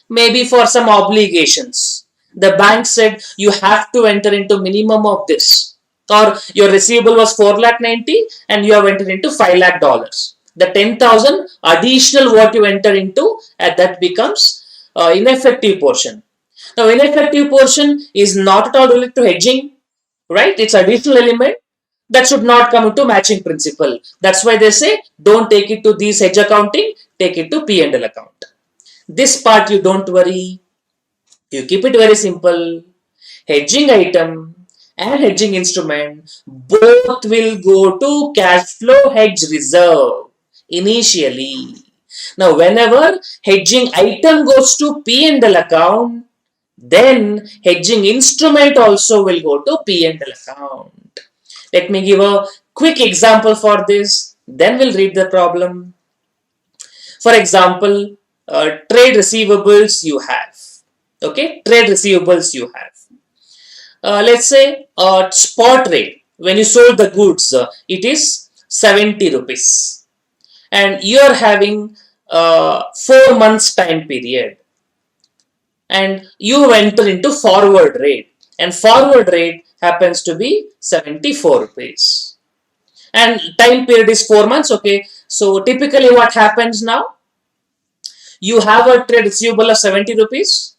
[SPEAKER 1] maybe for some obligations. The bank said you have to enter into minimum of this, or your receivable was 4,90,000 and you have entered into $5 lakh. The 10,000 additional what you enter into, that becomes ineffective portion. Now, ineffective portion is not at all related to hedging, right? It's additional element that should not come into matching principle. That's why they say don't take it to these hedge accounting, take it to P&L account. This part you don't worry. You keep it very simple. Hedging item and hedging instrument both will go to cash flow hedge reserve initially. Now, whenever hedging item goes to P&L account, then hedging instrument also will go to P&L account. Let me give a quick example for this, then we'll read the problem. For example, trade receivables you have. Okay, trade receivables you have. Let's say spot rate, when you sold the goods, it is 70 rupees. And you are having 4 months time period. And you enter into forward rate. And forward rate happens to be 74 rupees. And time period is 4 months. Okay, so typically what happens now? You have a trade receivable of 70 rupees.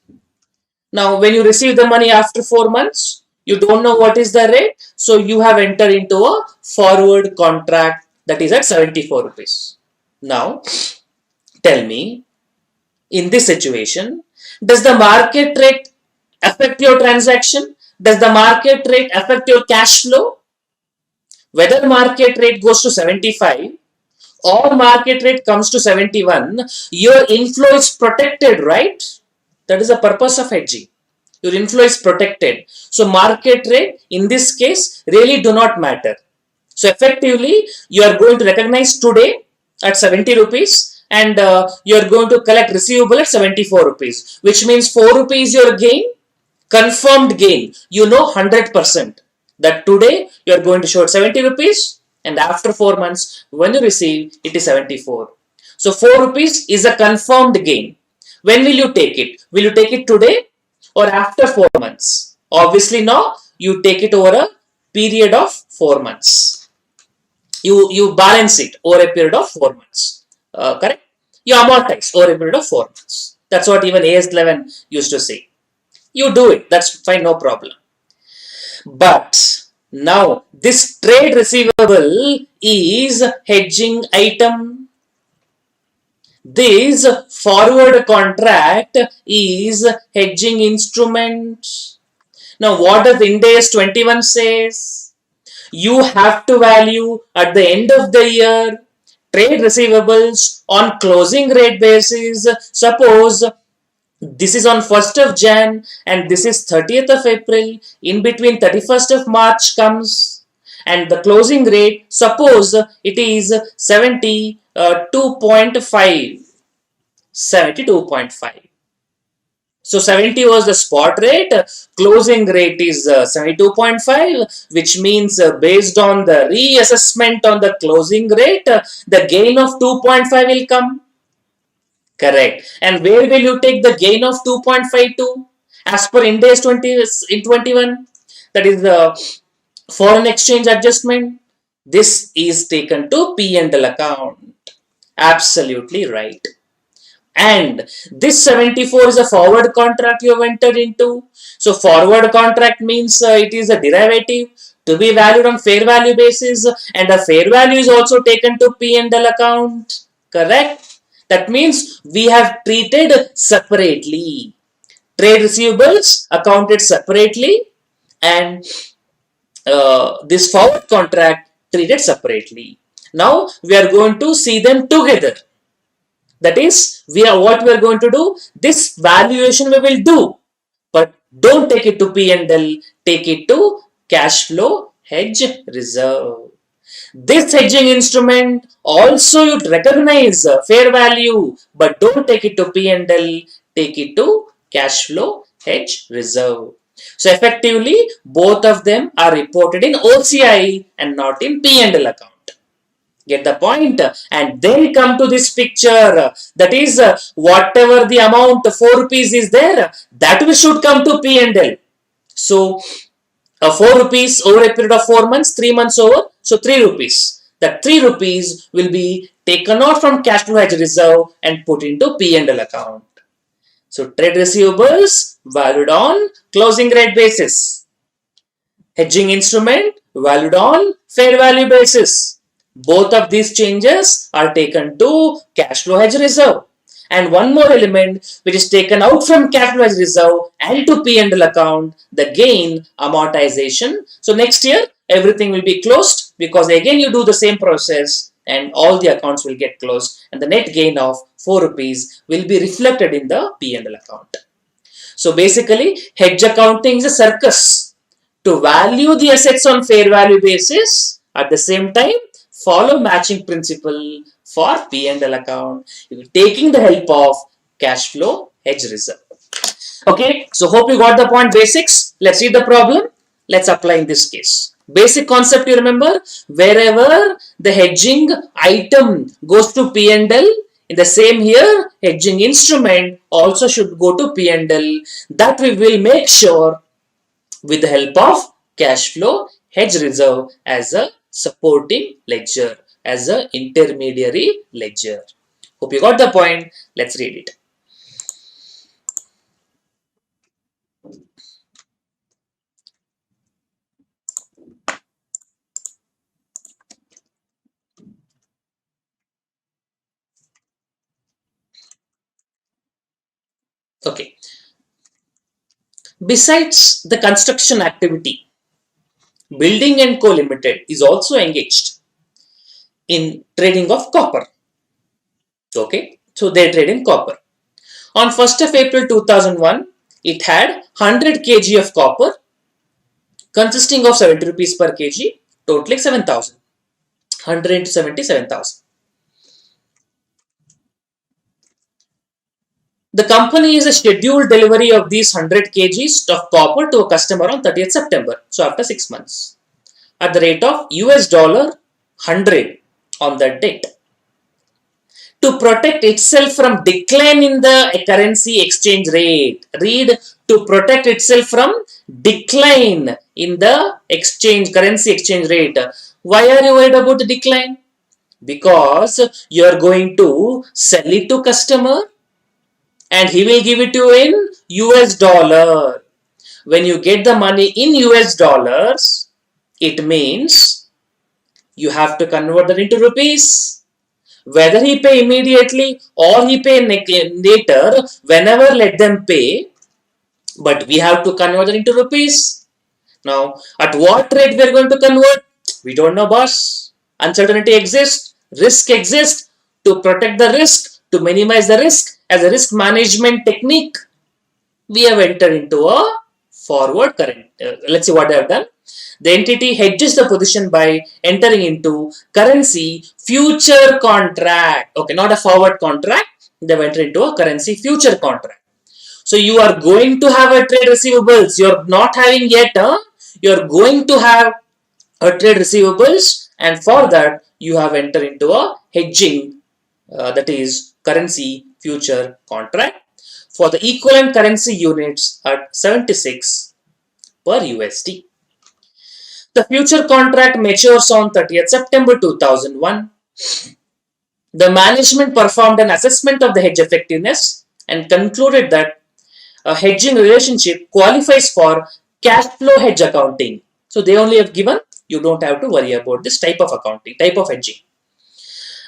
[SPEAKER 1] Now, when you receive the money after 4 months, you don't know what is the rate. So, you have entered into a forward contract that is at 74 rupees. Now, tell me, in this situation, does the market rate affect your transaction? Does the market rate affect your cash flow? Whether market rate goes to 75 or market rate comes to 71, your inflow is protected, right? That is the purpose of hedging. Your inflow is protected. So, market rate in this case really do not matter. So, effectively, you are going to recognize today at 70 rupees and you are going to collect receivable at 74 rupees, which means 4 rupees your gain, confirmed gain. You know 100% that today you are going to show at 70 rupees and after 4 months when you receive it is 74. So, 4 rupees is a confirmed gain. When will you take it? Will you take it today or after 4 months? Obviously, no. You take it over a period of 4 months. You balance it over a period of 4 months. Correct? You amortize over a period of 4 months. That's what even AS11 used to say. You do it. That's fine. No problem. But now this trade receivable is hedging item. This forward contract is hedging instrument. Now, what does Ind AS 21 says? You have to value at the end of the year trade receivables on closing rate basis. Suppose this is on 1st of Jan and this is 30th of April. In between 31st of March comes and the closing rate, suppose it is 72.5. 72.5. So 70 was the spot rate, closing rate is 72.5, which means based on the reassessment on the closing rate, the gain of 2.5 will come. Correct. And where will you take the gain of 2.5 to? As per Ind AS 21, that is the foreign exchange adjustment. This is taken to P&L account. Absolutely right. And this 74 is a forward contract you have entered into. So, forward contract means it is a derivative to be valued on fair value basis and a fair value is also taken to P&L account. Correct? That means we have treated separately. Trade receivables accounted separately and this forward contract treated separately. Now, we are going to see them together. That is, what we are going to do, this valuation we will do, but Don't take it to P&L, take it to cash flow hedge reserve. This hedging instrument also you recognize fair value, but don't take it to P&L, take it to cash flow hedge reserve. So effectively, both of them are reported in OCI and not in P&L account. Get the point? And then come to this picture. That is, whatever the amount 4 rupees is there, that we should come to P&L. So 4 rupees over a period of 4 months, 3 months over, so 3 rupees. That 3 rupees will be taken out from cash flow hedge reserve and put into P&L account. So trade receivables valued on closing rate basis. Hedging instrument valued on fair value basis. Both of these changes are taken to cash flow hedge reserve. And one more element which is taken out from cash flow hedge reserve and to P&L account, the gain amortization. So next year everything will be closed because again you do the same process and all the accounts will get closed and the net gain of 4 rupees will be reflected in the P&L account. So basically hedge accounting is a circus to value the assets on fair value basis, at the same time follow matching principle for P&L account, taking the help of cash flow hedge reserve. Okay, so hope you got the point basics. Let's see the problem. Let's apply in this case. Basic concept you remember, wherever the hedging item goes to P&L, in the same here, hedging instrument also should go to P&L. That we will make sure with the help of cash flow hedge reserve as a supporting ledger, as an intermediary ledger. Hope you got the point. Let's read it. Okay. Besides the construction activity, Building and Co Limited is also engaged in trading of copper. Okay, so they trade in copper. On 1st of April 2001, it had 100 kg of copper consisting of 70 rupees per kg, totaling 7,000. 100 into 70, 7,000. The company is a scheduled delivery of these 100 kgs of copper to a customer on 30th September. So after 6 months. At the rate of US dollar 100 on that date. To protect itself from decline in the currency exchange rate. Read, to protect itself from decline in the currency exchange rate. Why are you worried about the decline? Because you are going to sell it to customer and he will give it to you in US dollar. When you get the money in US dollars, it means you have to convert that into rupees. Whether he pay immediately or he pay later, whenever let them pay, but we have to convert it into rupees. Now, at what rate we are going to convert? We don't know, boss. Uncertainty exists, risk exists. To protect the risk, to minimize the risk, as a risk management technique, we have entered into a forward current. Let's see what they have done. The entity hedges the position by entering into currency future contract. Okay, not a forward contract. They have entered into a currency future contract. So you are going to have a trade receivables. You are not having yet. You are going to have a trade receivables, and for that you have entered into a hedging. That is currency future contract for the equivalent currency units at 76 per USD. The future contract matures on 30th September 2001. The management performed an assessment of the hedge effectiveness and concluded that a hedging relationship qualifies for cash flow hedge accounting. So they only have given, you don't have to worry about this type of accounting, type of hedging.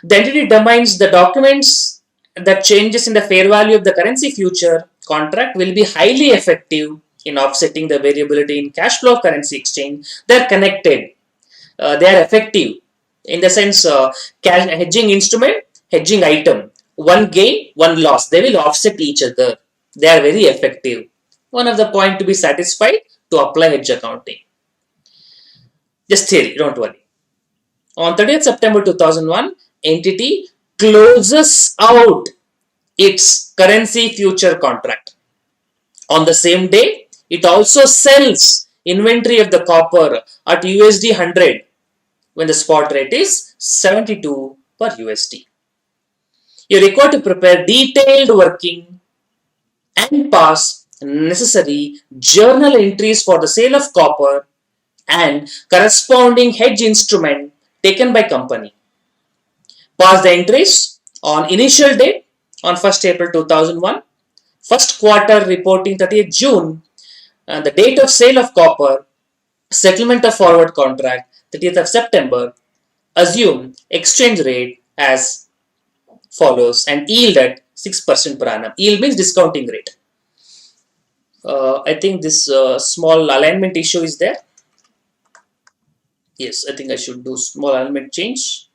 [SPEAKER 1] The entity determines the documents that changes in the fair value of the currency future contract will be highly effective in offsetting the variability in cash flow of currency exchange. They are connected. They are effective in the sense hedging instrument, hedging item. One gain, one loss. They will offset each other. They are very effective. One of the point to be satisfied to apply hedge accounting. Just theory, don't worry. On 30th September 2001, entity closes out its currency future contract. On the same day, it also sells inventory of the copper at USD 100 when the spot rate is 72 per USD. You are required to prepare detailed working and pass necessary journal entries for the sale of copper and corresponding hedge instrument taken by company. Pass the entries on initial date on 1st April 2001, first quarter reporting 30th June, and the date of sale of copper, settlement of forward contract 30th of September. Assume exchange rate as follows and yield at 6% per annum. Yield means discounting rate. I think this small alignment issue is there. Yes, I think I should do small alignment change.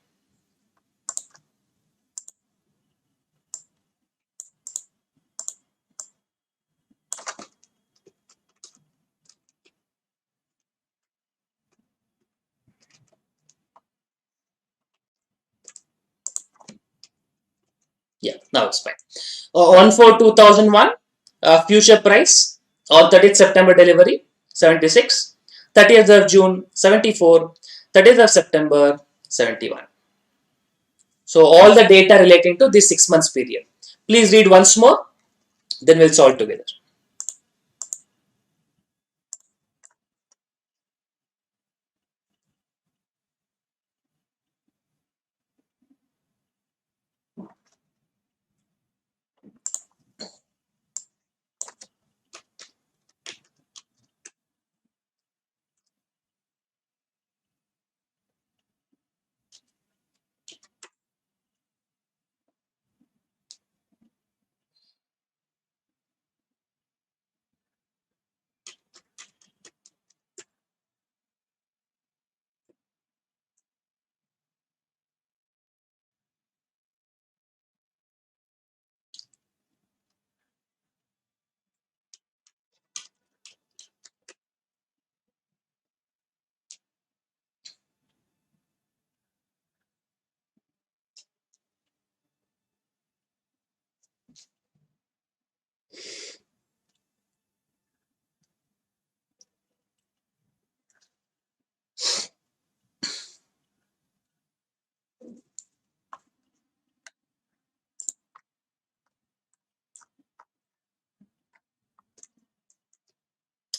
[SPEAKER 1] Yeah, now it's fine. On for 2001, future price on 30th September delivery 76, 30th of June 74, 30th of September 71. So all the data relating to this 6 months period. Please read once more, then we'll solve together.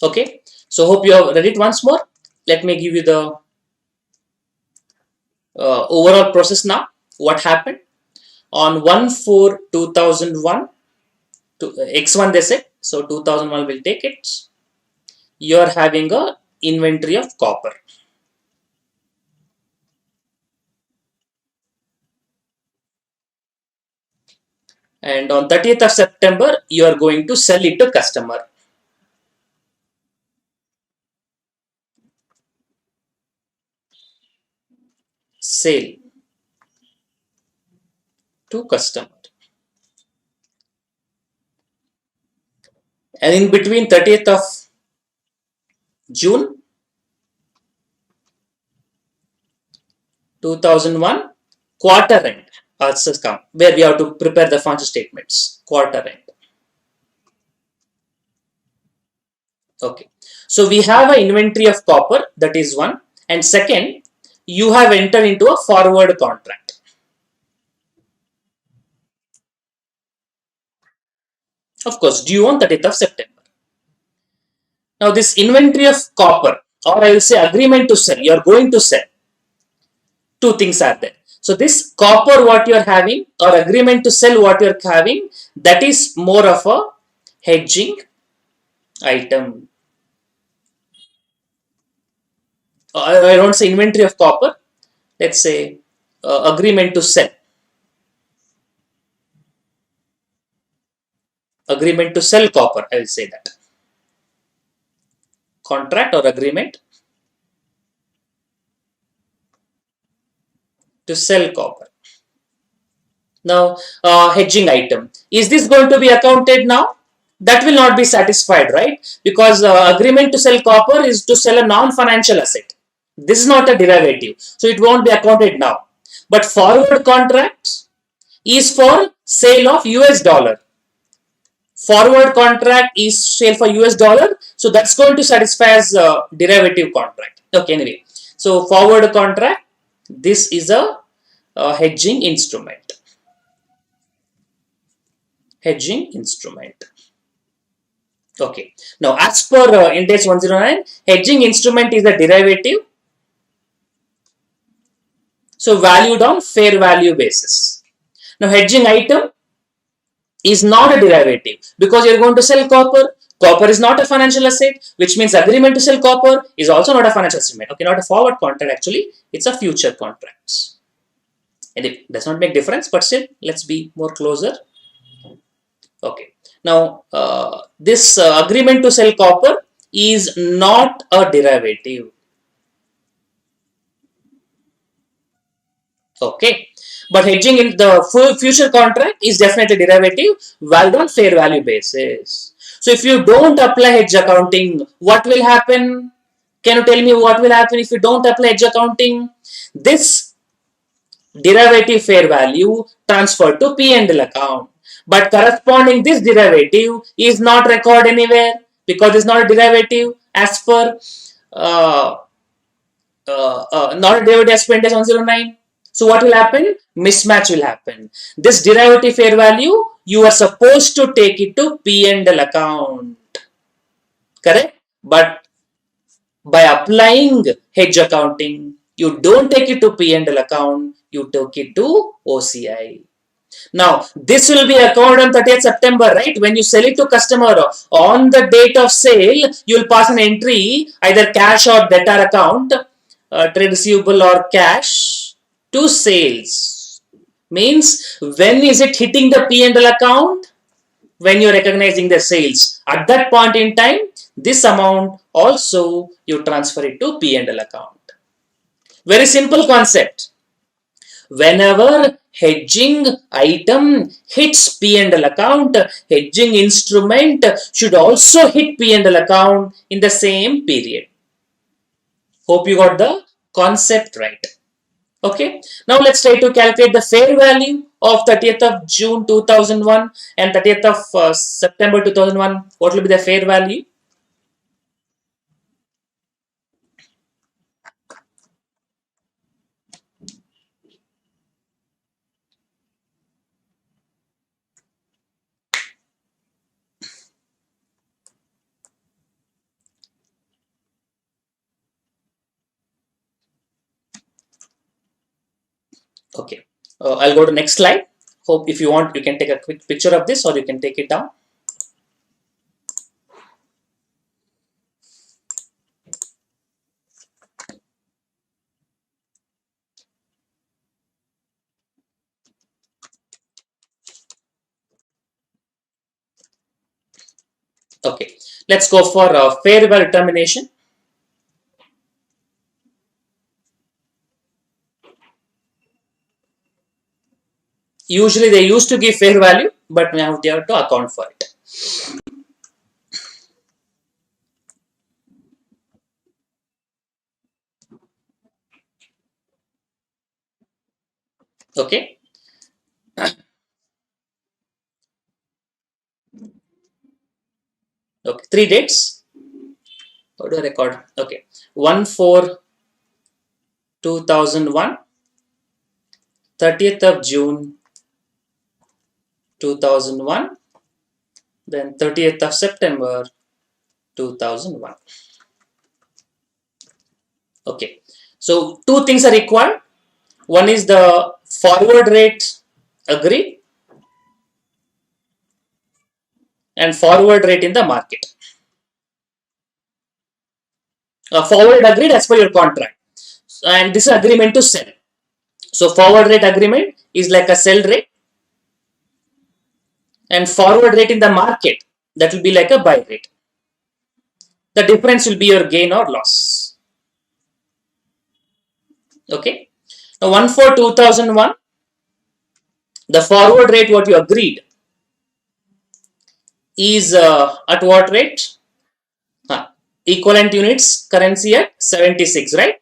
[SPEAKER 1] Okay, so hope you have read it once more. Let me give you the overall process now. What happened on 1/4/2001 to X1 they said, so 2001 will take it. You are having a inventory of copper. And on 30th of September, you are going to sell it to customer. Sale to customer. And in between 30th of June 2001, quarter end also come where we have to prepare the financial statements. Quarter end. Okay. So we have an inventory of copper, that is one. And second, you have entered into a forward contract. Of course, due on 30th of September. Now this inventory of copper, or I will say agreement to sell, you are going to sell. Two things are there. So this copper what you are having or agreement to sell what you are having, that is more of a hedging item. I don't say inventory of copper. Let's say agreement to sell. Agreement to sell copper. I will say that. Contract or agreement to sell copper. Now, hedging item. Is this going to be accounted now? that will not be satisfied, right? Because agreement to sell copper is to sell a non-financial asset. This is not a derivative, so it won't be accounted now. But forward contracts is for sale of US dollar. Forward contract is sale for US dollar, so that's going to satisfy as a derivative contract. Okay, anyway, so forward contract, this is a hedging instrument. Hedging instrument. Okay. Now, as per Index 109, hedging instrument is a derivative, so valued on fair value basis. Now, hedging item is not a derivative because you're going to sell copper. Copper is not a financial asset, which means agreement to sell copper is also not a financial instrument. Okay, not a forward contract actually, it's a future contracts. And it does not make difference, but still, let's be more closer. Okay. Now, this agreement to sell copper is not a derivative. Okay. But hedging in the future contract is definitely derivative valued on fair value basis. So, if you don't apply hedge accounting, what will happen? Can you tell me what will happen if you don't apply hedge accounting? This derivative fair value transferred to P&L account. But corresponding this derivative is not recorded anywhere because it's not a derivative as per not a derivative as per Index 109. So what will happen? Mismatch will happen. This derivative fair value, you are supposed to take it to P&L account. Correct? But by applying hedge accounting, you don't take it to P&L account, you take it to OCI. Now, this will be accounted on 30th September, right? When you sell it to customer on the date of sale, you will pass an entry, either cash or debtor account, trade receivable or cash to sales. Means, when is it hitting the P&L account? When you're recognizing the sales. At that point in time, this amount also you transfer it to P&L account. Very simple concept. Whenever hedging item hits P&L account, hedging instrument should also hit P&L account in the same period. Hope you got the concept right. Okay. Now let's try to calculate the fair value of 30th of June 2001 and 30th of September 2001. What will be the fair value? Okay. I'll go to next slide. Hope if you want, you can take a quick picture of this or you can take it down. Okay. Let's go for fair value determination. Usually they used to give fair value, but now they have to account for it. Okay. Okay. 3 dates. How do I record? Okay. 1/4/2001, 30th of June 2001, then 30th of September 2001. Okay. So two things are required. One is the forward rate agreed and forward rate in the market. Forward agreed as per your contract, and this is agreement to sell. So forward rate agreement is like a sell rate, and forward rate in the market, that will be like a buy rate. The difference will be your gain or loss. Okay. Now 1/4/2001, the forward rate what you agreed is at what rate? Huh. Equivalent units currency at 76, right?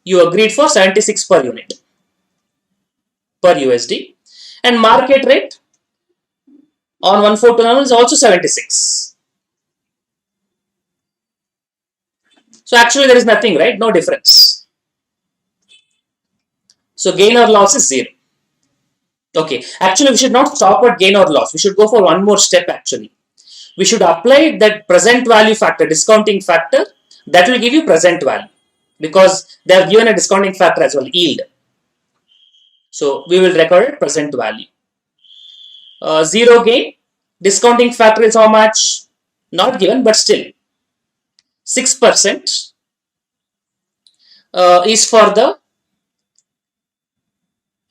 [SPEAKER 1] You agreed for 76 per unit per USD, and market rate on 142 is also 76. So actually there is nothing, right? No difference. So gain or loss is zero. Okay, actually we should not stop at gain or loss. We should go for one more step actually. We should apply that present value factor, discounting factor, that will give you present value because they have given a discounting factor as well, yield. So we will record it present value. Zero gain, discounting factor is how much? Not given, but still 6% is for the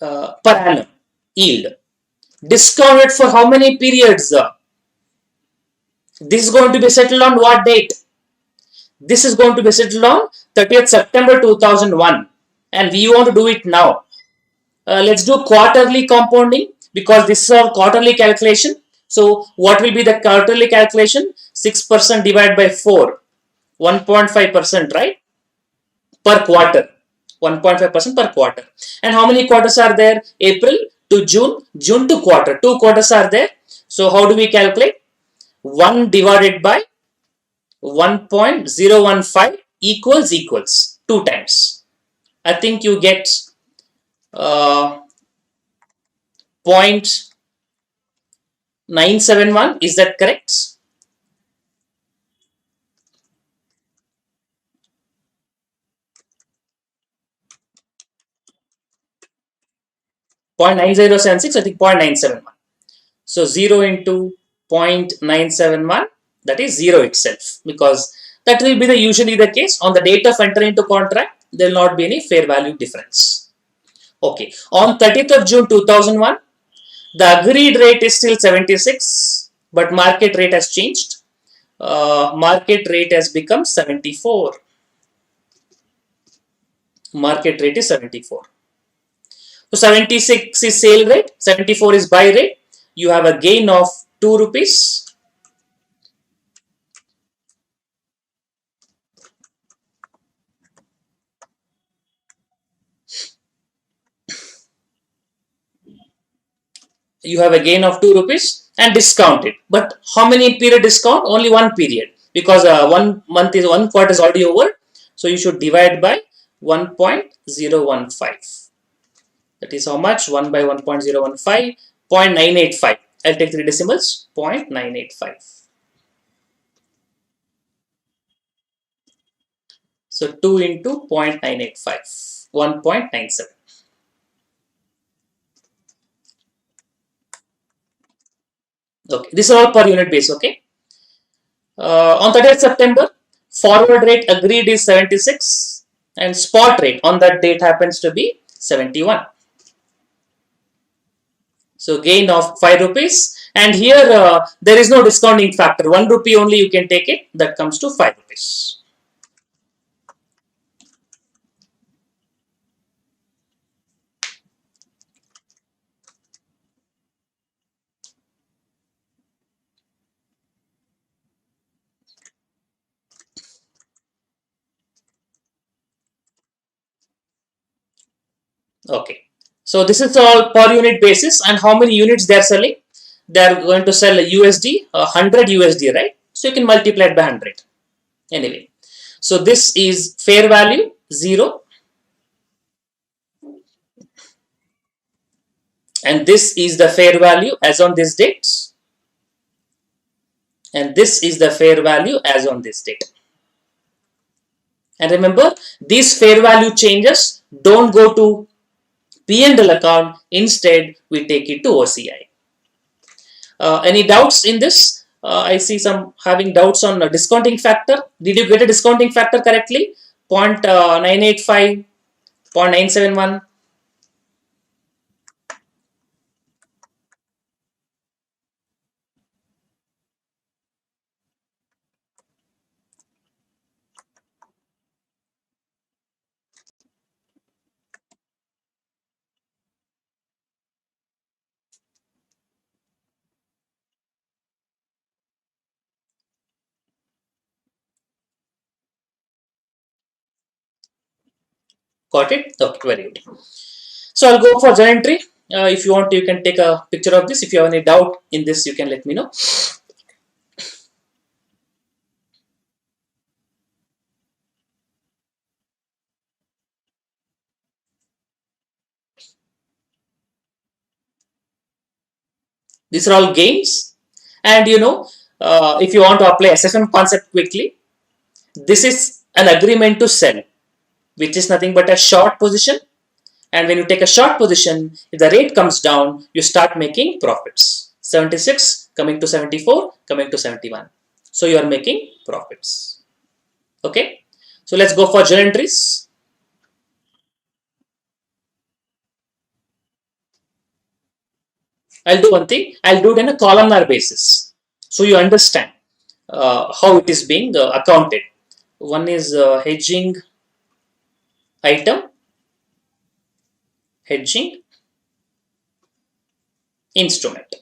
[SPEAKER 1] per annum yield. Discounted for how many periods? This is going to be settled on what date? This is going to be settled on 30th September 2001, and we want to do it now. Let's do quarterly compounding because this is our quarterly calculation. So what will be the quarterly calculation? 6% divided by 4, 1.5%, right? Per quarter. 1.5% per quarter. And how many quarters are there? April to June, June to quarter. 2 quarters are there. So how do we calculate? 1 divided by 1.015 equals 2 times. I think you get 0.971. Is that correct? Point 9076, I think 0.971. So 0 into 0.971, that is 0 itself, because that will be usually the case. On the date of entry into contract, there will not be any fair value difference. Okay, on 30th of June 2001, the agreed rate is still 76, but market rate has changed. Market rate has become 74. Market rate is 74. So 76 is sale rate, 74 is buy rate. You have a gain of 2 rupees. You have a gain of 2 rupees and discount it. But how many period discount? Only one period, because 1 month is 1 quarter is already over. So you should divide by 1.015. That is how much? 1 by 1.015, 0.985. I'll take 3 decimals, 0.985. So 2 into 0.985, 1.97. Okay, this is all per unit base. Okay. On 30th September, forward rate agreed is 76 and spot rate on that date happens to be 71. So gain of 5 rupees, and here there is no discounting factor. 1 rupee only you can take it, that comes to 5 rupees. Okay. So this is all per unit basis, and how many units they are selling? They are going to sell a USD, 100 USD, right? So you can multiply it by 100. Anyway, so this is fair value 0, and this is the fair value as on this date, and this is the fair value as on this date. And remember, these fair value changes don't go to P&L account. Instead, we take it to OCI. Any doubts in this? I see some having doubts on discounting factor. Did you get a discounting factor correctly? 0.985, 0.971. Got it? Okay, very good. So I'll go for journal entry. If you want, you can take a picture of this. If you have any doubt in this, you can let me know. These are all gains. And if you want to apply SFM concept quickly, this is an agreement to sell, which is nothing but a short position. And when you take a short position, if the rate comes down, you start making profits. 76 coming to 74, coming to 71. So you are making profits. Okay. So let's go for journal entries. I'll do one thing. I'll do it in a columnar basis. So you understand how it is being accounted. One is hedging item, hedging instrument.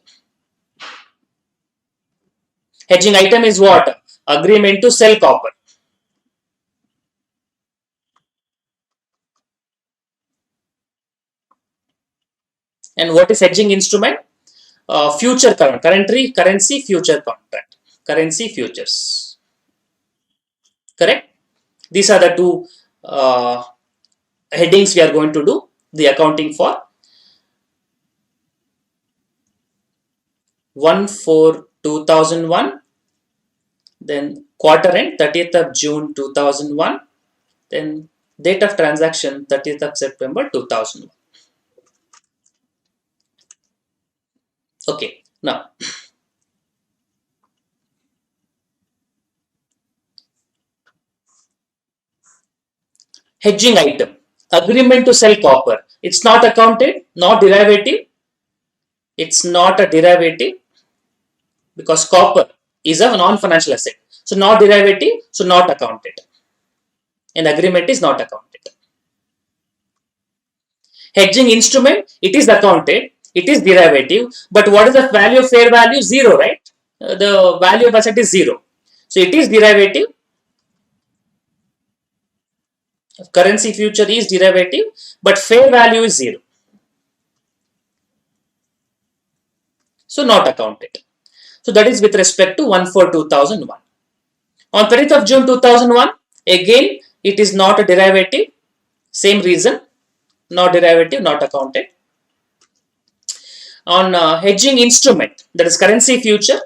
[SPEAKER 1] Hedging item is what? Agreement to sell copper. And what is hedging instrument? Future currency future contract, currency futures. Correct? These are the two headings we are going to do the accounting for. 1/4/2001, then quarter end 30th of June 2001, then date of transaction 30th of September 2001. Okay, now hedging item, agreement to sell copper. It's not accounted, not derivative. It's not a derivative because copper is a non-financial asset. So not derivative, so not accounted. An agreement is not accounted. Hedging instrument, it is accounted, it is derivative, but what is the value of fair value? Zero, right? The value of asset is zero. So it is derivative. Currency future is derivative, but fair value is zero. So not accounted. So that is with respect to 1/4/2001. On 30th of June 2001, again it is not a derivative. Same reason, not derivative, not accounted. On hedging instrument, that is currency future,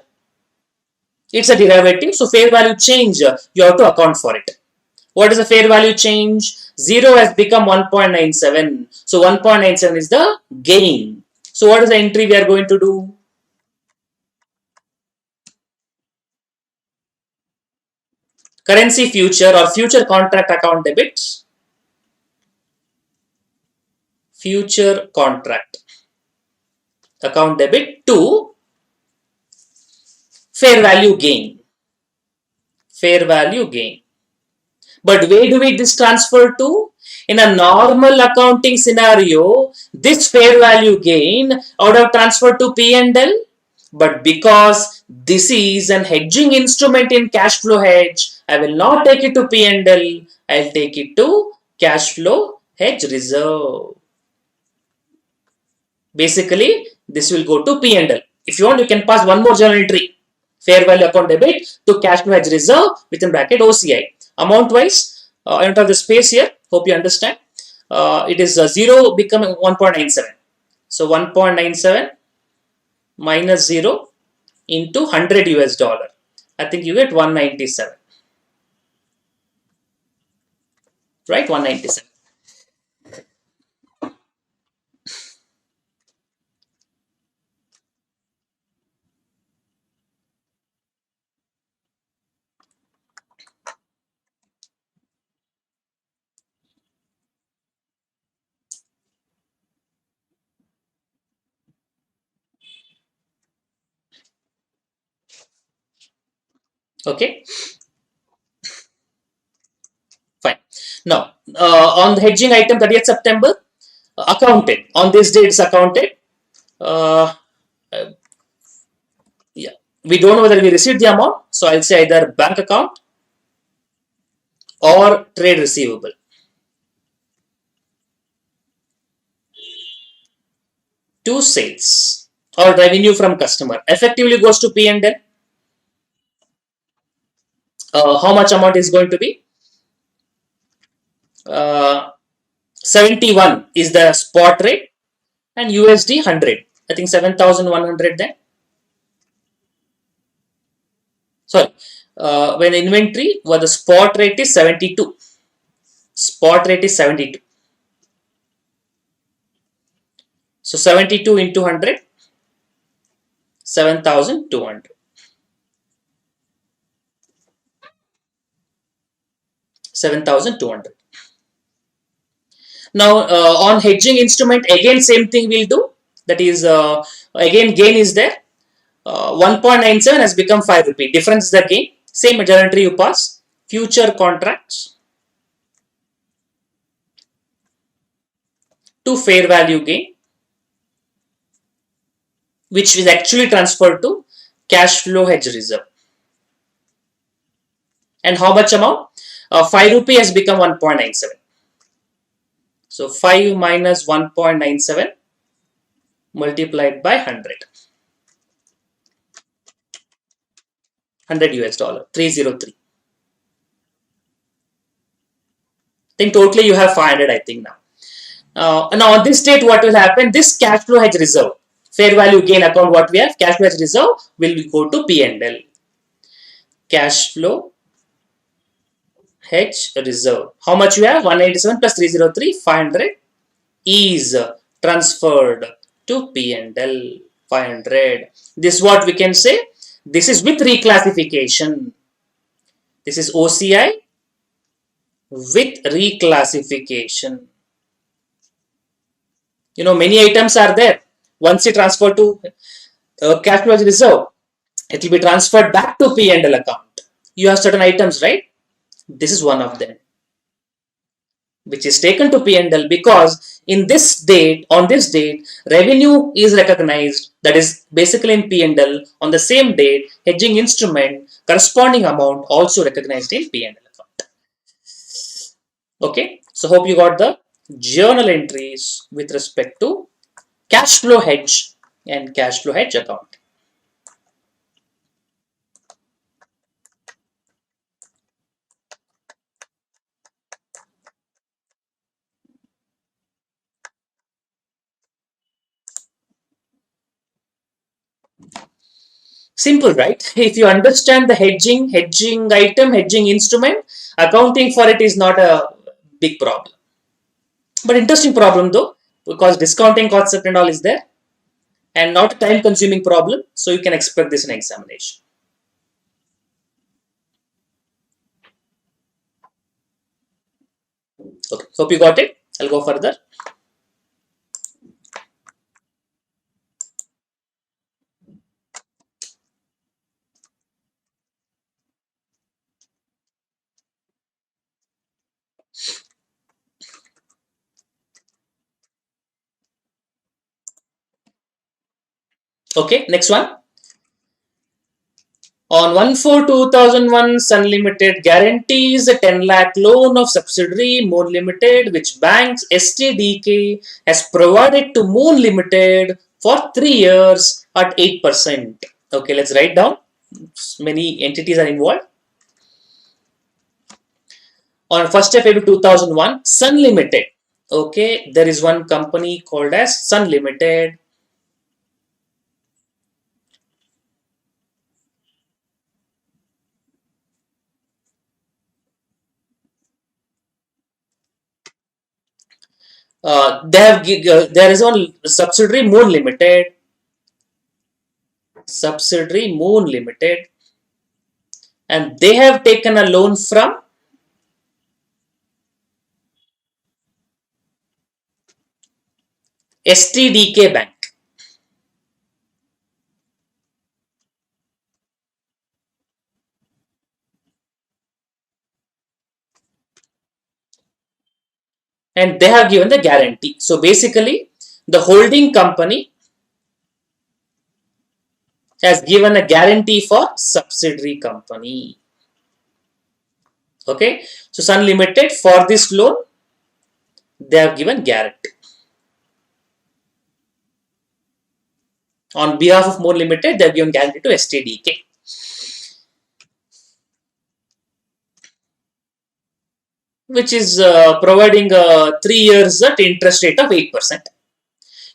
[SPEAKER 1] it's a derivative. So fair value change, you have to account for it. What is the fair value change? 0 has become 1.97. So 1.97 is the gain. So what is the entry we are going to do? Currency future or future contract account debit. Future contract account debit to fair value gain. Fair value gain. But where do we this transfer to? In a normal accounting scenario, this fair value gain I would have transferred to P&L. But because this is an hedging instrument in cash flow hedge, I will not take it to P&L. I'll take it to cash flow hedge reserve. Basically, this will go to P&L. If you want, you can pass one more journal entry. Fair value account debit to cash flow hedge reserve within bracket OCI. Amount wise, I don't have the space here. Hope you understand. It is 0 becoming 1.97. So 1.97 minus 0 into 100 US dollar. I think you get 197. Right? 197. Okay. Fine. Now, on the hedging item 30th September, accounted. On this date, it's accounted. Uh, yeah. We don't know whether we received the amount. So I'll say either bank account or trade receivable. to sales or revenue from customer effectively goes to P&L. How much amount is going to be? 71 is the spot rate and USD 100. I think 7,100 then. Sorry, when inventory, well, the spot rate is 72. Spot rate is 72. So 72 into 100, 7,200. 7,200. Now on hedging instrument, again same thing we'll do. That is again gain is there. 1.97 has become 5 rupee. Difference is the gain. Same journal entry you pass. Future contracts to fair value gain, which is actually transferred to cash flow hedge reserve. And how much amount? 5 rupee has become 1.97. So 5 minus 1.97 multiplied by 100. 100 US dollar, 303. I think totally you have 500, I think now. Now on this date, what will happen? This cash flow hedge reserve, fair value gain account, what we have, cash flow hedge reserve will go to P&L. Cash flow hedge reserve. How much you have? 187 plus 303, 500 is transferred to P&L. 500. This is what we can say. This is with reclassification. This is OCI with reclassification. You know, many items are there. Once you transfer to cash flow reserve, it will be transferred back to P&L account. You have certain items, right? This is one of them, which is taken to P&L because in this date, on this date, revenue is recognized. That is basically in P&L. On the same date, hedging instrument corresponding amount also recognized in P&L account. Okay, so hope you got the journal entries with respect to cash flow hedge and cash flow hedge account. Simple, right? If you understand the hedging item, hedging instrument, accounting for it is not a big problem. But interesting problem though, because discounting concept and all is there and not a time consuming problem. So you can expect this in examination. Okay, hope you got it. I'll go further. Okay, next one. On 1/4/2001, Sun Limited guarantees a 10 lakh loan of subsidiary Moon Limited, which banks STDK has provided to Moon Limited for 3 years at 8%. Okay, let's write down. Many entities are involved. On 1st of April 2001, Sun Limited. Okay, there is one company called as Sun Limited. There is one subsidiary Moon Limited. Subsidiary Moon Limited, and they have taken a loan from STDK Bank. And they have given the guarantee. So basically, the holding company has given a guarantee for subsidiary company. Okay, so Sun Limited for this loan, they have given guarantee. On behalf of More Limited, they have given guarantee to STDK. Which is providing 3 years at interest rate of 8%.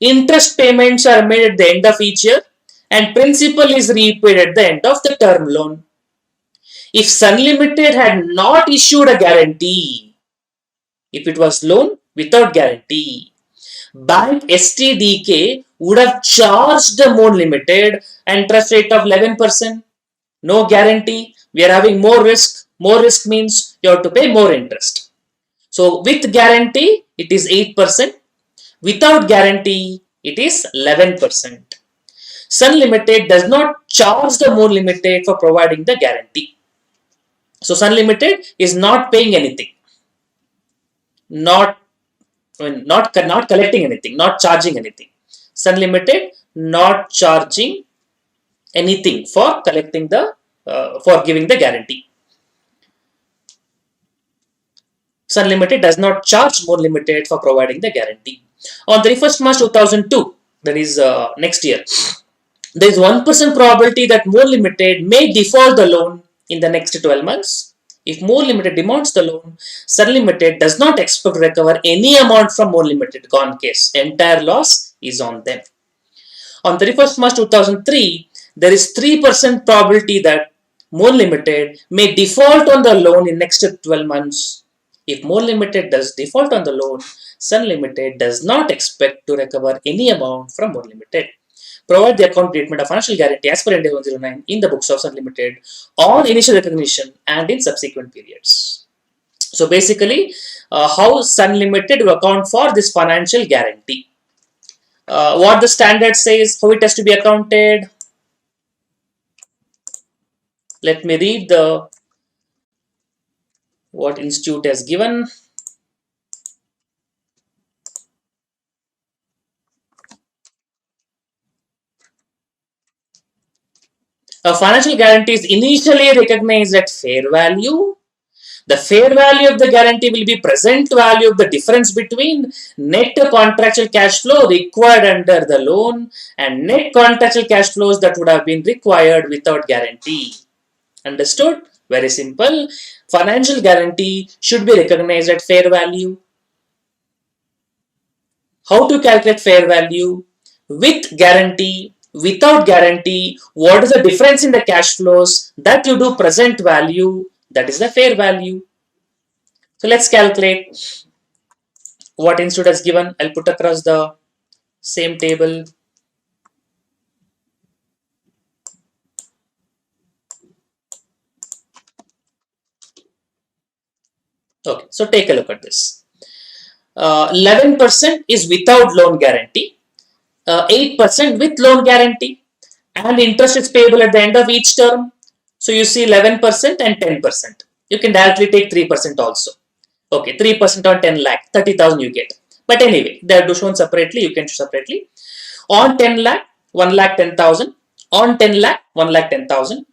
[SPEAKER 1] Interest payments are made at the end of each year and principal is repaid at the end of the term loan. If Sun Limited had not issued a guarantee, if it was loan without guarantee, Bank STDK would have charged the More Limited interest rate of 11%. No guarantee, we are having more risk. More risk means you have to pay more interest. So with guarantee, it is 8%. Without guarantee, it is 11%. Sun Limited does not charge the More Limited for providing the guarantee. So Sun Limited is not paying anything, not collecting anything, not charging anything. Sun Limited not charging anything for collecting the for giving the guarantee. Sun Limited does not charge More Limited for providing the guarantee. On 31st March 2002, that is next year, there is 1% probability that More Limited may default the loan in the next 12 months. If More Limited demands the loan, Sun Limited does not expect to recover any amount from More Limited. Gone case. Entire loss is on them. On 31st March 2003, there is 3% probability that More Limited may default on the loan in next 12 months. If More Limited does default on the loan, Sun Limited does not expect to recover any amount from More Limited. Provide the account treatment of financial guarantee as per Ind 109 in the books of Sun Limited on initial recognition and in subsequent periods. So basically, how Sun Limited will account for this financial guarantee. What the standard says, how it has to be accounted. Let me read the what institute has given. A financial guarantee is initially recognized at fair value. The fair value of the guarantee will be present value of the difference between net contractual cash flow required under the loan and net contractual cash flows that would have been required without guarantee. Understood? Very simple. Financial guarantee should be recognized at fair value. How to calculate fair value? With guarantee, without guarantee, what is the difference in the cash flows that you do present value, that is the fair value. So let's calculate what institute has given. I'll put across the same table. Okay, so take a look at this. 11% is without loan guarantee, 8% with loan guarantee, and interest is payable at the end of each term. So you see 11% and 10%. You can directly take 3% also. Okay, 3% on 10 lakh, 30,000 you get. But anyway, they are shown separately, you can choose separately. On 10 lakh, 1 lakh 10,000. On 10 lakh, 1 lakh 10,000.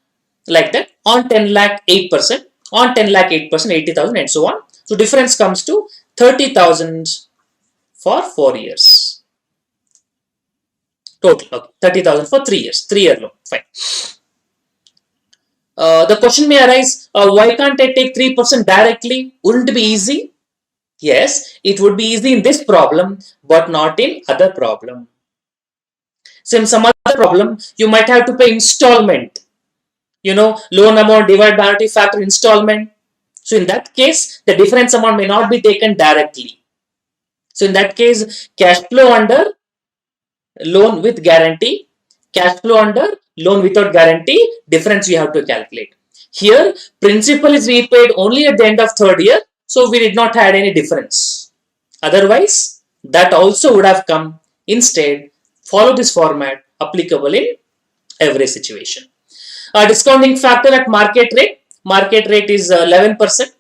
[SPEAKER 1] Like that. On 10 lakh, 8%. On 10 lakh, 8%, 80,000 and so on. So difference comes to 30,000 for 4 years. Total, okay, 30,000 for 3 years. 3-year loan, fine. The question may arise, why can't I take 3% directly? Wouldn't it be easy? Yes, it would be easy in this problem, but not in other problem. So in some other problem, you might have to pay installment. Loan amount divided by annuity factor installment. So in that case, the difference amount may not be taken directly. So in that case, cash flow under loan with guarantee, cash flow under loan without guarantee, difference we have to calculate. Here, principal is repaid only at the end of 3rd year, so we did not have any difference. Otherwise, that also would have come. Instead, follow this format applicable in every situation. Discounting factor at market rate is 11%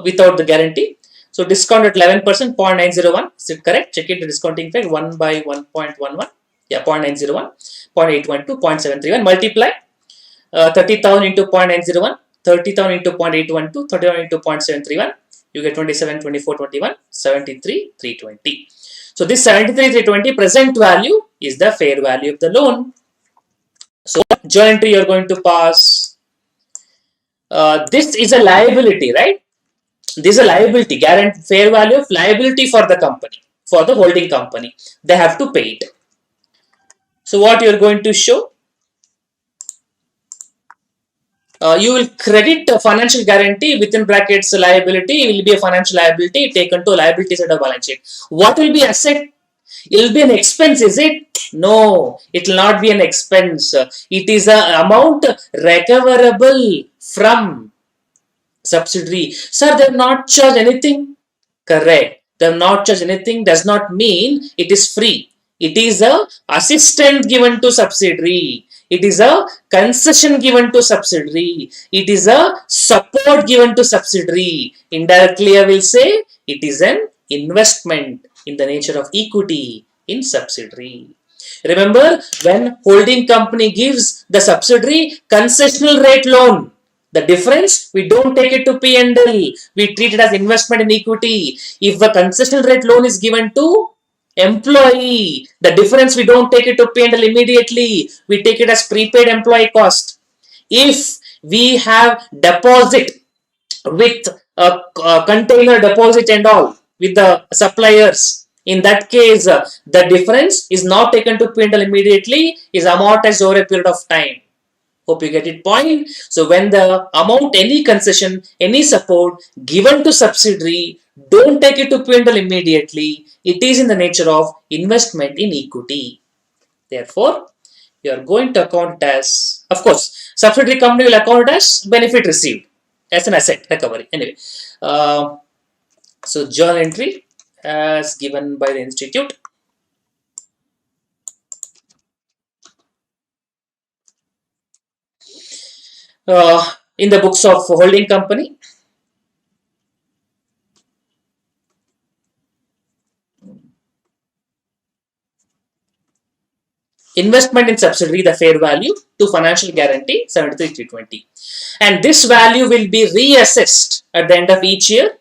[SPEAKER 1] without the guarantee. So discount at 11%, 0.901. Is it correct? Check it, the discounting factor 1 by 1.11. Yeah, 0.901, 0.812, 0.731. Multiply 30,000 into 0.901, 30,000 into 0.812, 30,000 into 0.731. You get 27, 24, 21, 73, 320. So this 73,320 present value is the fair value of the loan. So journal entry you're going to pass. This is a liability, right? This is a liability, guarantee fair value of liability for the company, for the holding company. They have to pay it. So what you're going to show? You will credit a financial guarantee within brackets liability will be a financial liability taken to liability side of balance sheet. What will be asset? It will be an expense, is it? No, it will not be an expense. It is an amount recoverable from subsidiary. Sir, they have not charged anything. Correct. They have not charged anything does not mean it is free. It is a assistance given to subsidiary. It is a concession given to subsidiary. It is a support given to subsidiary. Indirectly, I will say it is an investment in the nature of equity in subsidiary. Remember, when holding company gives the subsidiary concessional rate loan, the difference, we don't take it to P&L. We treat it as investment in equity. If a concessional rate loan is given to employee, the difference we don't take it to P&L immediately. We take it as prepaid employee cost. If we have deposit with a container deposit and all with the suppliers, in that case, the difference is not taken to P&L immediately, is amortized over a period of time. Hope you get it point. So when the amount, any concession, any support given to subsidiary, don't take it to P&L immediately. It is in the nature of investment in equity. Therefore, you are going to account it as, of course, subsidiary company will account it as benefit received as an asset recovery. Anyway, so journal entry as given by the institute. In the books of holding company, investment in subsidiary, the fair value to financial guarantee 73,320, and this value will be reassessed at the end of each year.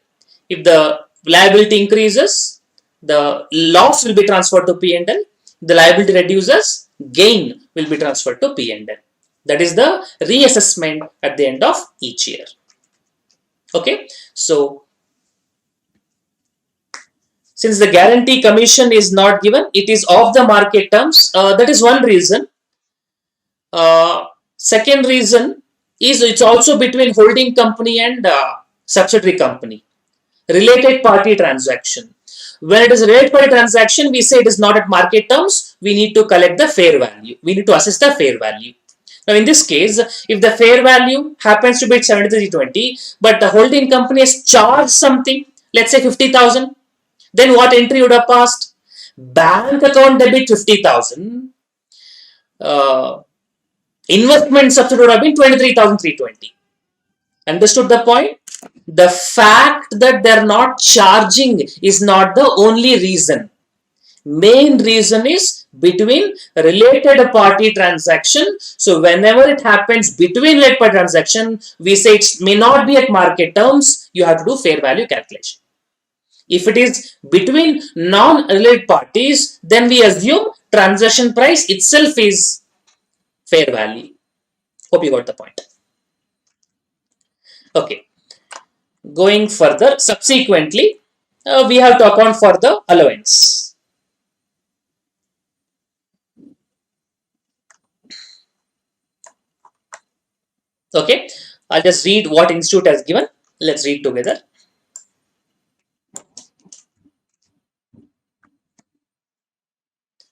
[SPEAKER 1] If the liability increases, the loss will be transferred to P&L. The liability reduces, gain will be transferred to P&L. That is the reassessment at the end of each year. Okay, so since the guarantee commission is not given, it is off the market terms. That is one reason. Second reason is it's also between holding company and subsidiary company. Related party transaction. When it is a related party transaction, we say it is not at market terms. We need to collect the fair value. We need to assess the fair value. Now, in this case, if the fair value happens to be 7320, but the holding company has charged something, let's say 50,000, then what entry would have passed? Bank account debit 50,000. Investment subsidy would have been 23,320. Understood the point? The fact that they're not charging is not the only reason. Main reason is between related party transaction. So whenever it happens between related party transaction, we say it may not be at market terms. You have to do fair value calculation. If it is between non-related parties, then we assume transaction price itself is fair value. Hope you got the point. Okay. Going further, subsequently, we have to account for the allowance. Okay, I'll just read what institute has given. Let's read together.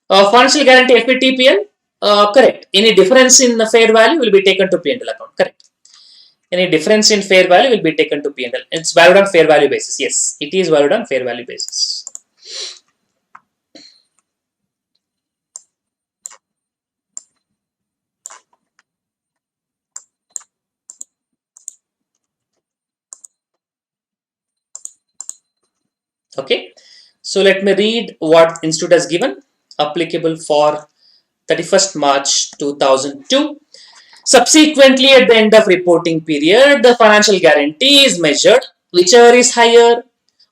[SPEAKER 1] Financial guarantee FVTPL, correct. Any difference in the fair value will be taken to P&L account, correct. Any difference in fair value will be taken to P&L. It's valued on fair value basis. Yes, it is valued on fair value basis. Okay, so let me read what institute has given. Applicable for 31st March 2002. Subsequently, at the end of reporting period, the financial guarantee is measured, whichever is higher,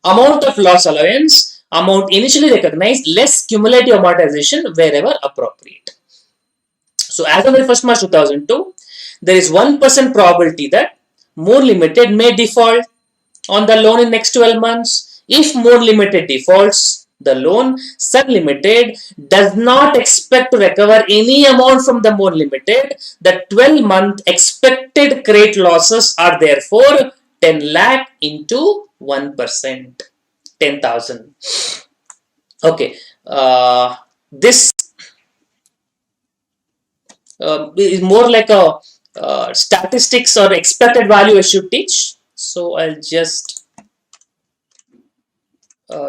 [SPEAKER 1] amount of loss allowance amount initially recognized less cumulative amortization wherever appropriate. So as of 1st March 2002, there is 1% probability that More Limited may default on the loan in next 12 months. If More Limited defaults the loan, Sun Limited does not expect to recover any amount from the More Limited. The 12-month expected credit losses are therefore 10 lakh into 1%, 10,000. Okay, this is more like a statistics or expected value I should teach. So I'll just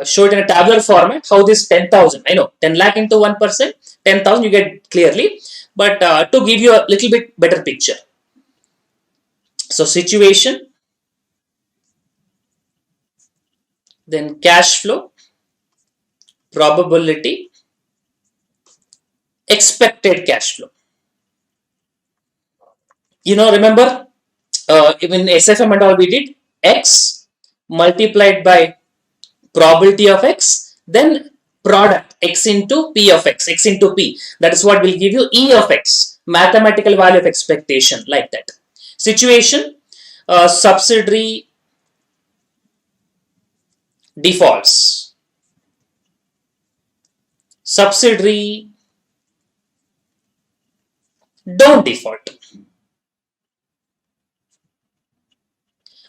[SPEAKER 1] show it in a tabular format how this 10,000, I know 10 lakh into 1%, 10,000 you get clearly, but to give you a little bit better picture. So situation, then cash flow, probability, expected cash flow. Remember even SFM and all we did X multiplied by probability of X, then product X into P of X, X into P. That is what will give you E of X, mathematical value of expectation, like that. Situation, subsidiary defaults. Subsidiary don't default.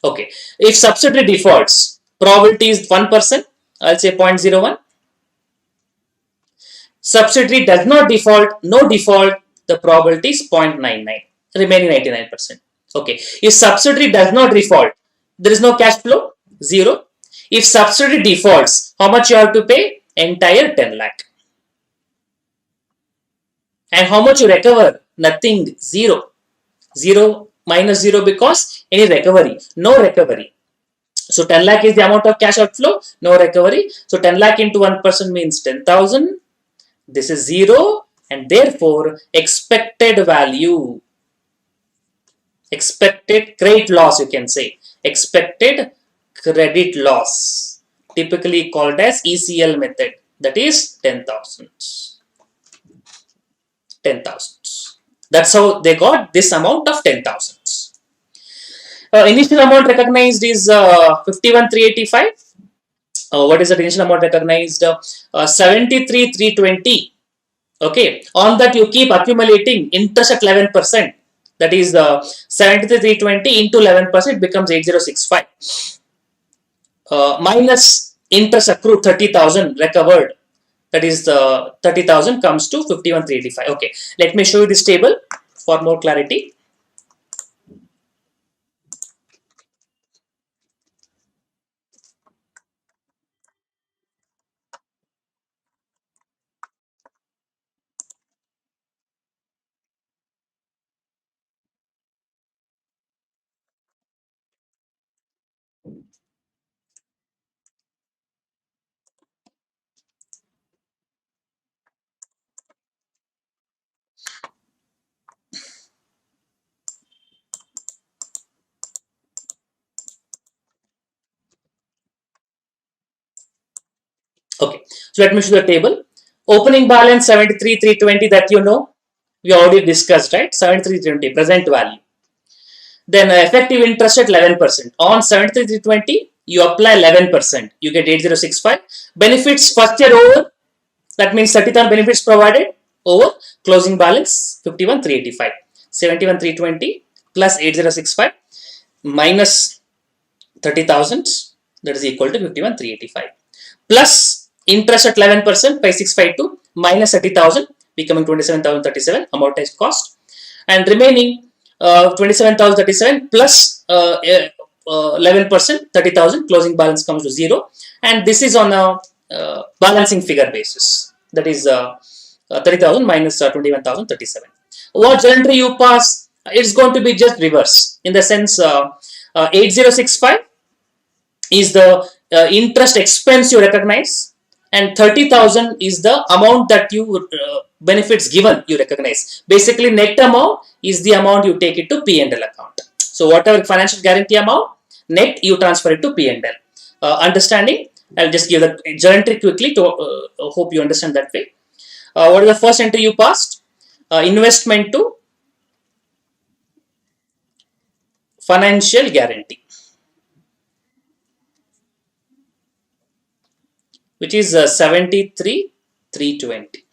[SPEAKER 1] Okay, if subsidiary defaults, probability is 1%, I'll say 0.01. Subsidiary does not default, no default, the probability is 0.99, remaining 99%. Okay, if subsidiary does not default, there is no cash flow, 0. If subsidiary defaults, how much you have to pay? Entire 10 lakh. And how much you recover? Nothing, 0. 0 minus 0 because any recovery, no recovery. So 10 lakh is the amount of cash outflow, no recovery. So 10 lakh into 1% means 10,000. This is 0 and therefore expected value, expected credit loss, you can say, expected credit loss, typically called as ECL method, that is 10,000. 10,000. That's how they got this amount of 10,000. Initial amount recognized is 51,385. What is the initial amount recognized? 73,320. Okay, on that you keep accumulating interest at 11%. That is 73,320 into 11% becomes 8065. Minus interest accrued 30,000 recovered. That is the 30,000 comes to 51,385. Okay, let me show you this table for more clarity. Okay, so let me show the table. Opening balance 73,320, that we already discussed, right? 73,320 present value. Then effective interest at 11%. On 73,320, you apply 11%. You get 8065. Benefits first year over. That means 30,000 benefits provided over closing balance 51,385. 71,320 plus 8065 minus 30,000, that is equal to 51,385. Plus interest at 11%, 5652 minus 30,000 becoming 27,037 amortized cost, and remaining 27,037 plus 11%, 30,000 closing balance comes to 0, and this is on a balancing figure basis, that is 30,000 minus 21,037. What journal entry you pass? It's going to be just reverse in the sense 8065 is the interest expense you recognize, and 30,000 is the amount that you benefits given you recognize. Basically, net amount is the amount you take it to P&L account. So whatever financial guarantee amount, net you transfer it to P&L. Understanding? I'll just give the journal entry quickly to hope you understand that way. What is the first entry you passed? Investment to financial guarantee, which is 73,320.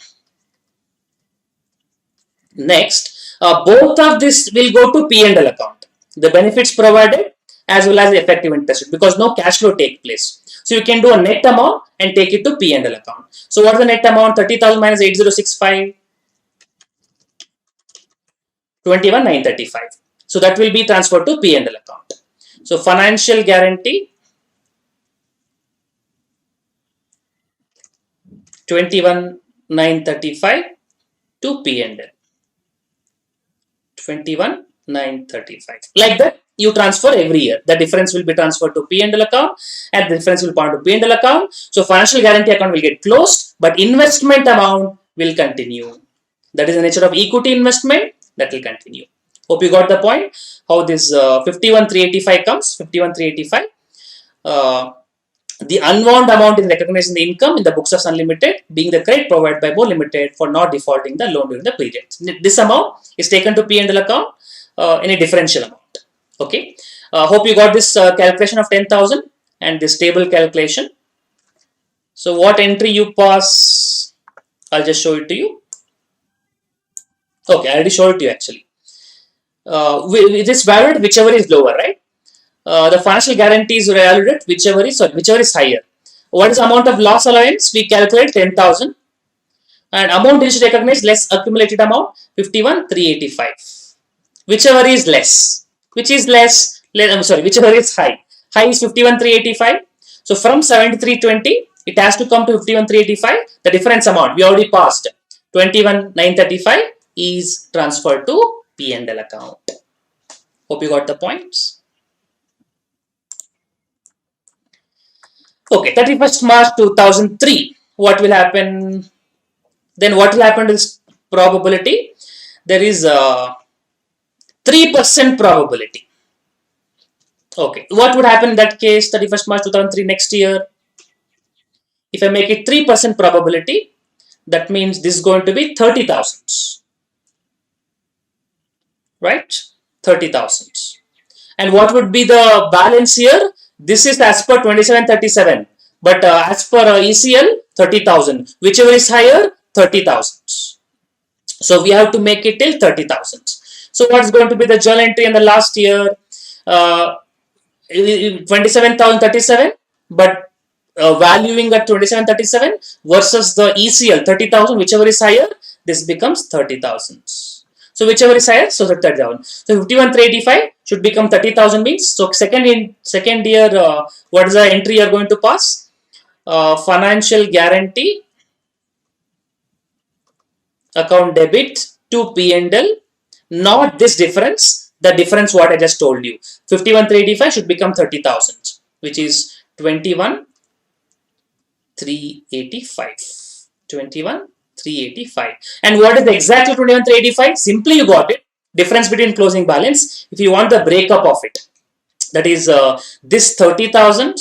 [SPEAKER 1] Next, both of this will go to P&L account. The benefits provided as well as the effective interest because no cash flow take place. So you can do a net amount and take it to P&L account. So what is the net amount? 30,000 minus 8065, 21,935. So that will be transferred to P&L account. So financial guarantee 21,935 to P&L 21,935. Like that, you transfer every year. The difference will be transferred to P&L account, and the difference will be to P&L account. So financial guarantee account will get closed, but investment amount will continue. That is the nature of equity investment. That will continue. Hope you got the point. How this 51,385 comes. 51,385. The unwound amount is recognized in the income in the books of Sun Limited, being the credit provided by Bo Limited for not defaulting the loan during the period. This amount is taken to P&L account in a differential amount. Okay. Hope you got this calculation of 10,000 and this table calculation. So what entry you pass, I'll just show it to you. Okay, I already showed it to you actually. It is valued whichever is lower, right? The financial guarantee is valued whichever is higher. What is the amount of loss allowance? We calculate 10,000 and amount is recognized less accumulated amount 51,385. Whichever is less, whichever is high. High is 51,385. So from 73,20, it has to come to 51,385. The difference amount we already passed 21,935 is transferred to P&L account. Hope you got the points. Okay, 31st March 2003. What will happen? Then what will happen is probability. There is a 3% probability. Okay, what would happen in that case? 31st March 2003 next year. If I make it 3% probability, that means this is going to be 30,000. Right? 30,000. And what would be the balance here? This is as per 2737. But as per ECL, 30,000. Whichever is higher, 30,000. So we have to make it till 30,000. So what's going to be the journal entry in the last year? 27,037, but valuing at 2737 versus the ECL 30,000, whichever is higher, this becomes 30,000. So whichever is higher, so 30,000. So 51,385 should become 30,000 means. So second year, what is the entry you are going to pass? Financial guarantee account debit to P&L, not this difference. The difference what I just told you. 51,385 should become 30,000, which is 21,385. 21,385. And what is exactly 21,385? Simply you got it. Difference between closing balance. If you want the breakup of it, that is this 30,000,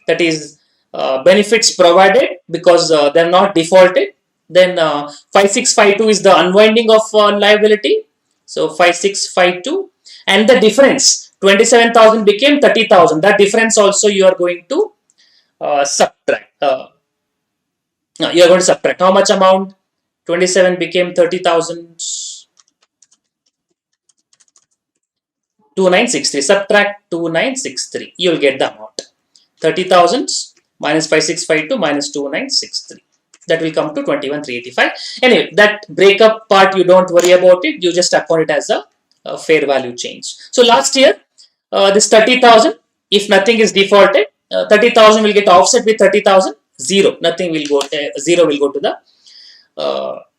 [SPEAKER 1] that is benefits provided because they are not defaulted. Then 5652 is the unwinding of liability. So 5652 and the difference 27,000 became 30,000. That difference also you are going to subtract. You are going to subtract how much amount? 27 became 30,000. 2963. Subtract 2963. You will get the amount. 30,000 minus 5652 minus 2963. That will come to 21,385. Anyway, that breakup part, you don't worry about it. You just account it as a fair value change. So last year, this 30,000, if nothing is defaulted, 30,000 will get offset with 30,000. Zero. Nothing will go. Zero will go to the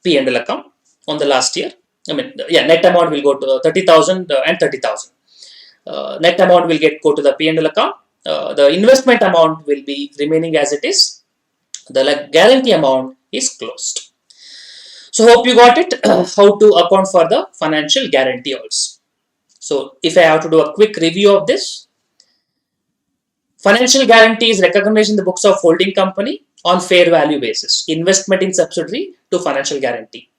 [SPEAKER 1] P&L account on the last year. I mean, yeah, net amount will go to 30,000 and 30,000. Net amount will go to the P&L account. The investment amount will be remaining as it is. The guarantee amount is closed. So hope you got it. How to account for the financial guarantee also. So if I have to do a quick review of this, Financial guarantee is recognized in the books of holding company on fair value basis. Investment in subsidiary to financial guarantee.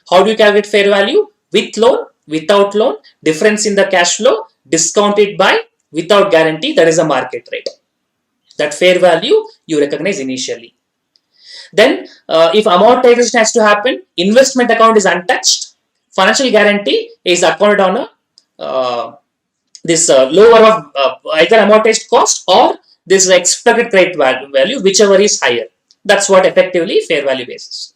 [SPEAKER 1] How do you calculate fair value? With loan, without loan, difference in the cash flow, discounted by, without guarantee, that is a market rate. That fair value you recognize initially. Then, if amortization has to happen, investment account is untouched. Financial guarantee is accounted on a this lower of either amortized cost or this expected credit value, whichever is higher. That's what effectively fair value basis.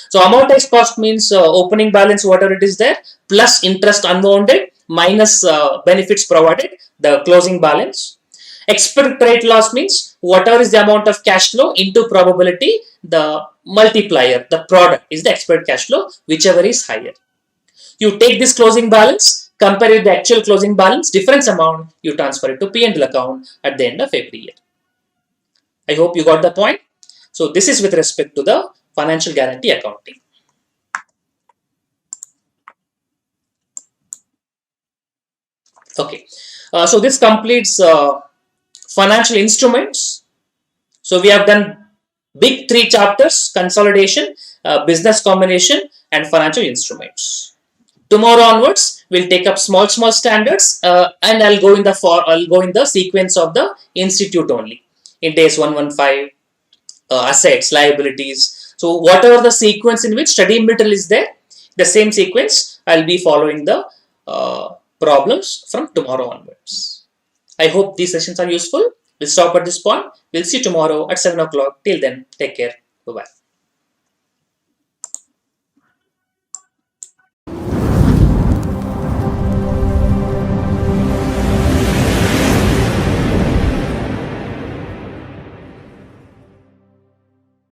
[SPEAKER 1] So amortized cost means opening balance, whatever it is there, plus interest unwounded minus benefits provided, the closing balance. Expected credit loss means whatever is the amount of cash flow into probability, the multiplier, the product is the expected cash flow, whichever is higher. You take this closing balance, compare it with the actual closing balance, difference amount, you transfer it to P&L account at the end of every year. I hope you got the point. So this is with respect to the financial guarantee accounting. Okay, so this completes financial instruments. So we have done big three chapters: consolidation, business combination, and financial instruments. Tomorrow onwards, we'll take up small standards, and I'll go in the sequence of the institute only. In days 115, assets, liabilities. So whatever the sequence in which study material is there, the same sequence I'll be following the problems from tomorrow onwards. I hope these sessions are useful. We'll stop at this point. We'll see you tomorrow at 7 o'clock. Till then, take care. Bye-bye.